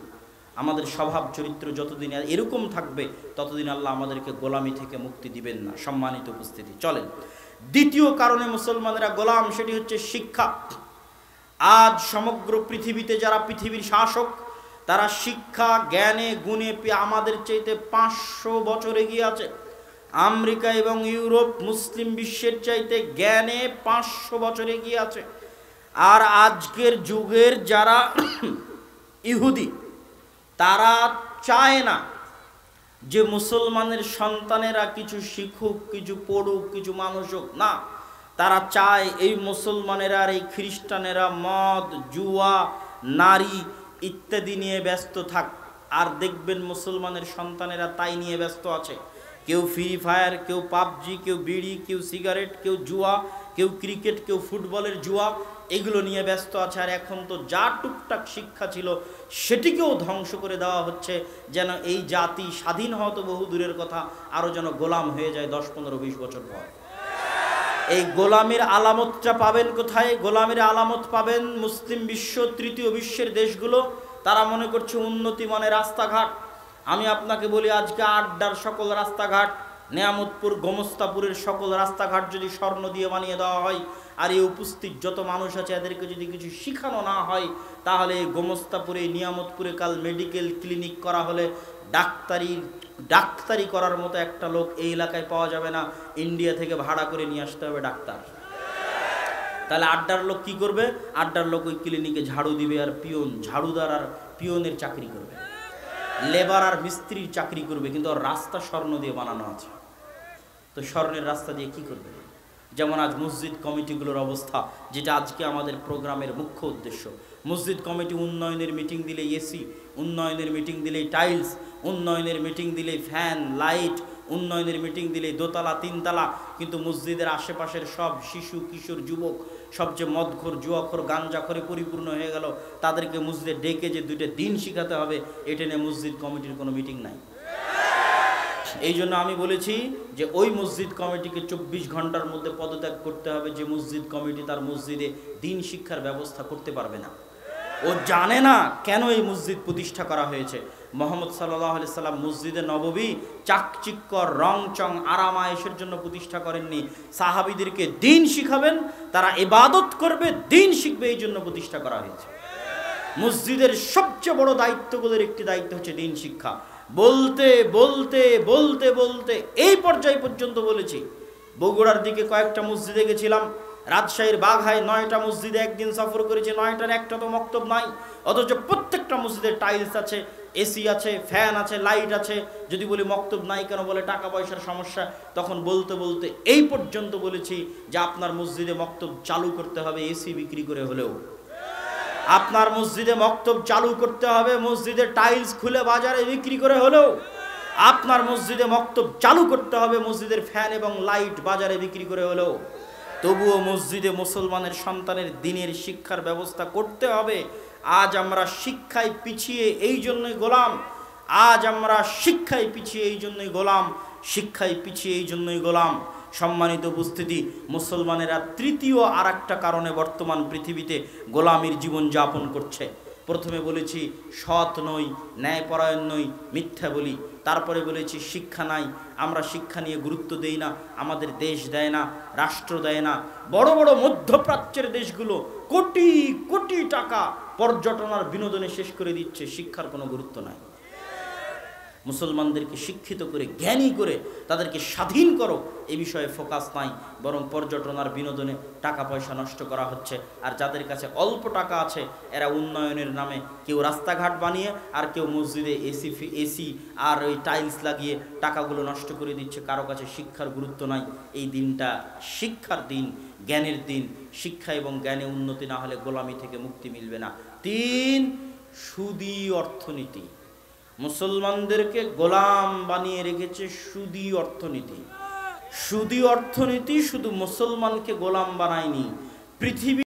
আমাদের স্বভাব চরিত্র যতদিন এরকম থাকবে ততদিন আল্লাহ আমাদেরকে গোলামি থেকে মুক্তি দিবেন না। সম্মানিত উপস্থিতি, চলেন দ্বিতীয় কারণে মুসলমানেরা গোলাম, সেটি হচ্ছে শিক্ষা। আজ সমগ্র পৃথিবীতে যারা পৃথিবীর শাসক তারা শিক্ষা জ্ঞানে গুণে আমাদের চাইতে 500 বছর এগিয়ে আছে। আমেরিকা এবং ইউরোপ মুসলিম বিশ্বের চাইতে জ্ঞানে 500 বছর এগিয়ে আছে। আর আজকের যুগের যারা ইহুদি তারা চায় না যে মুসলমানের সন্তানেরা কিছু শিখুক, কিছু পড়ুক, কিছু মানুষ হোক। না, তারা চায় এই মুসলমানেরা আর এই খ্রিস্টানেরা মদ, জুয়া, নারী ইত্যাদি নিয়ে ব্যস্ত থাক। আর দেখবেন মুসলমানের সন্তানেরা তাই নিয়ে ব্যস্ত আছে। কেউ ফ্রি ফায়ার, কেউ পাবজি, কেউ বিড়ি, কেউ সিগারেট, কেউ জুয়া, কেউ ক্রিকেট, কেউ ফুটবলের জুয়া, এগুলো নিয়ে ব্যস্ত আছে। আর এখন তো যা টুকটাক শিক্ষা ছিল সেটিকেও ধ্বংস করে দেওয়া হচ্ছে, যেন এই জাতি স্বাধীন হওয়া তো বহু দূরের কথা, আরও যেন গোলাম হয়ে যায় 10, 15, 20 বছর পর। এই গোলামির আলামতটা পাবেন কোথায়? গোলামির আলামত পাবেন মুসলিম বিশ্ব, তৃতীয় বিশ্বের দেশগুলো। তারা মনে করছে উন্নতি মানে রাস্তাঘাট। আমি আপনাকে বলি, আজকে আড্ডার সকল রাস্তাঘাট, নেয়ামতপুর, গোমস্তাপুরের সকল রাস্তাঘাট যদি স্বর্ণ দিয়ে বানিয়ে দেওয়া হয়, আর এই উপস্থিত যত মানুষ আছে এদেরকে যদি কিছু শিখানো না হয়, তাহলে এই গোমস্তাপুরে, নিয়ামতপুরে কাল মেডিকেল ক্লিনিক করা হলে ডাক্তারি করার মতো একটা লোক এই এলাকায় পাওয়া যাবে না। ইন্ডিয়া থেকে ভাড়া করে নিয়ে আসতে হবে ডাক্তার। তাহলে আড্ডার লোক কি করবে? আড্ডার লোক ওই ক্লিনিকে ঝাড়ু দিবে, আর পিয়ন, ঝাড়ুদার আর পিয়নের চাকরি করবে, লেবার আর মিস্ত্রির চাকরি করবে, কিন্তু ওর রাস্তা স্বর্ণ দিয়ে বানানো আছে। তো স্বর্ণের রাস্তা দিয়ে কি করবে? যেমন আজ মসজিদ কমিটিগুলোর অবস্থা, যেটা আজকে আমাদের প্রোগ্রামের মুখ্য উদ্দেশ্য। মসজিদ কমিটি উন্নয়নের মিটিং দিলে এসি, উন্নয়নের মিটিং দিলে টাইলস, উন্নয়নের মিটিং দিলে ফ্যান, লাইট, উন্নয়নের মিটিং দিলে দোতলা, তিনতলা, কিন্তু মসজিদের আশেপাশের সব শিশু, কিশোর, যুবক সবচেয়ে মদখোর, জুয়াখোর, গাঞ্জাখোরে পরিপূর্ণ হয়ে গেল। তাদেরকে মসজিদে ডেকে যে 2টা দিন শিখাতে হবে, এটা নিয়ে মসজিদ কমিটির কোনো মিটিং নাই। এই জন্য আমি বলেছি যে ওই মসজিদ কমিটিকে 24 ঘন্টার মধ্যে পদত্যাগ করতে হবে, যে মসজিদ কমিটি তার মসজিদে দিন শিক্ষার ব্যবস্থা করতে পারবে না। ও জানে না কেন এই মসজিদ প্রতিষ্ঠা করা হয়েছে। মুহাম্মদ সাল্লাল্লাহু আলাইহি সাল্লাম মসজিদে নববী চাকচিক্য, রংচং, আরামায়েশের জন্য প্রতিষ্ঠা করেননি। সাহাবীদেরকে দিন শিখাবেন, তারা ইবাদত করবে, দিন শিখবে, এই জন্য প্রতিষ্ঠা করা হয়েছে। মসজিদের সবচেয়ে বড় দায়িত্বগুলোর একটি দায়িত্ব হচ্ছে দিন শিক্ষা। বলতে বলতে বলতে বলতে এই পর্যায় পর্যন্ত বলেছি। বগুড়ার দিকে কয়েকটা মসজিদে গেছিলাম, রাজশাহীর বাঘায় 9টা মসজিদে একদিন সফর করেছে, 9টার একটা তো মক্তব নাই, অথচ প্রত্যেকটা মসজিদে টাইলস আছে, এসি আছে, ফ্যান আছে, লাইট আছে। যদি বলি মক্তব নাই কেন, বলে টাকা পয়সার সমস্যা। তখন বলতে বলতে এই পর্যন্ত বলেছি যে আপনার মসজিদে মক্তব চালু করতে হবে এসি বিক্রি করে হলেও, আপনার মসজিদে মক্তব চালু করতে হবে মসজিদে টাইলস খুলে বাজারে বিক্রি করে হলেও, আপনার মসজিদে মক্তব চালু করতে হবে মসজিদের ফ্যান এবং লাইট বাজারে বিক্রি করে হলেও। তবুও মসজিদে মুসলমানের সন্তানের দিনের শিক্ষার ব্যবস্থা করতে হবে। আজ আমরা শিক্ষায় পিছিয়ে এই জন্যই গোলাম, আজ আমরা শিক্ষায় পিছিয়ে এই জন্যই গোলাম, শিক্ষায় পিছিয়ে এই জন্যই গোলাম। সম্মানিত উপস্থিতি, মুসলমানেরা তৃতীয় আর একটা কারণে বর্তমান পৃথিবীতে গোলামির জীবন যাপন করছে। প্রথমে বলেছি সৎ নই, ন্যায়পরায়ণ নই, মিথ্যা বলি। তারপরে বলেছি শিক্ষা নাই, আমরা শিক্ষা নিয়ে গুরুত্ব দেই না, আমাদের দেশ দেয় না, রাষ্ট্র দেয় না। বড় বড় মধ্যপ্রাচ্যের দেশগুলো কোটি কোটি টাকা পর্যটন আর বিনোদনে শেষ করে দিচ্ছে, শিক্ষার কোনো গুরুত্ব নাই। মুসলমানদেরকে শিক্ষিত করে, জ্ঞানী করে, তাদেরকে স্বাধীন করো, এ বিষয়ে ফোকাস নাই, বরং পর্যটন আর বিনোদনে টাকা পয়সা নষ্ট করা হচ্ছে। আর যাদের কাছে অল্প টাকা আছে, এরা উন্নয়নের নামে কেউ রাস্তাঘাট বানিয়ে আর কেউ মসজিদে এসি আর ওই টাইলস লাগিয়ে টাকাগুলো নষ্ট করে দিচ্ছে। কারো কাছে শিক্ষার গুরুত্ব নাই। এই দিনটা শিক্ষার দিন, জ্ঞানের দিন। শিক্ষা এবং জ্ঞানে উন্নতি না হলে গোলামি থেকে মুক্তি মিলবে না। 3, সুদী অর্থনীতি। মুসলমানদেরকে গোলাম বানিয়ে রেখেছে সুদী অর্থনীতি। সুদী অর্থনীতি শুধু মুসলমানকে গোলাম বানায়নি, পৃথিবী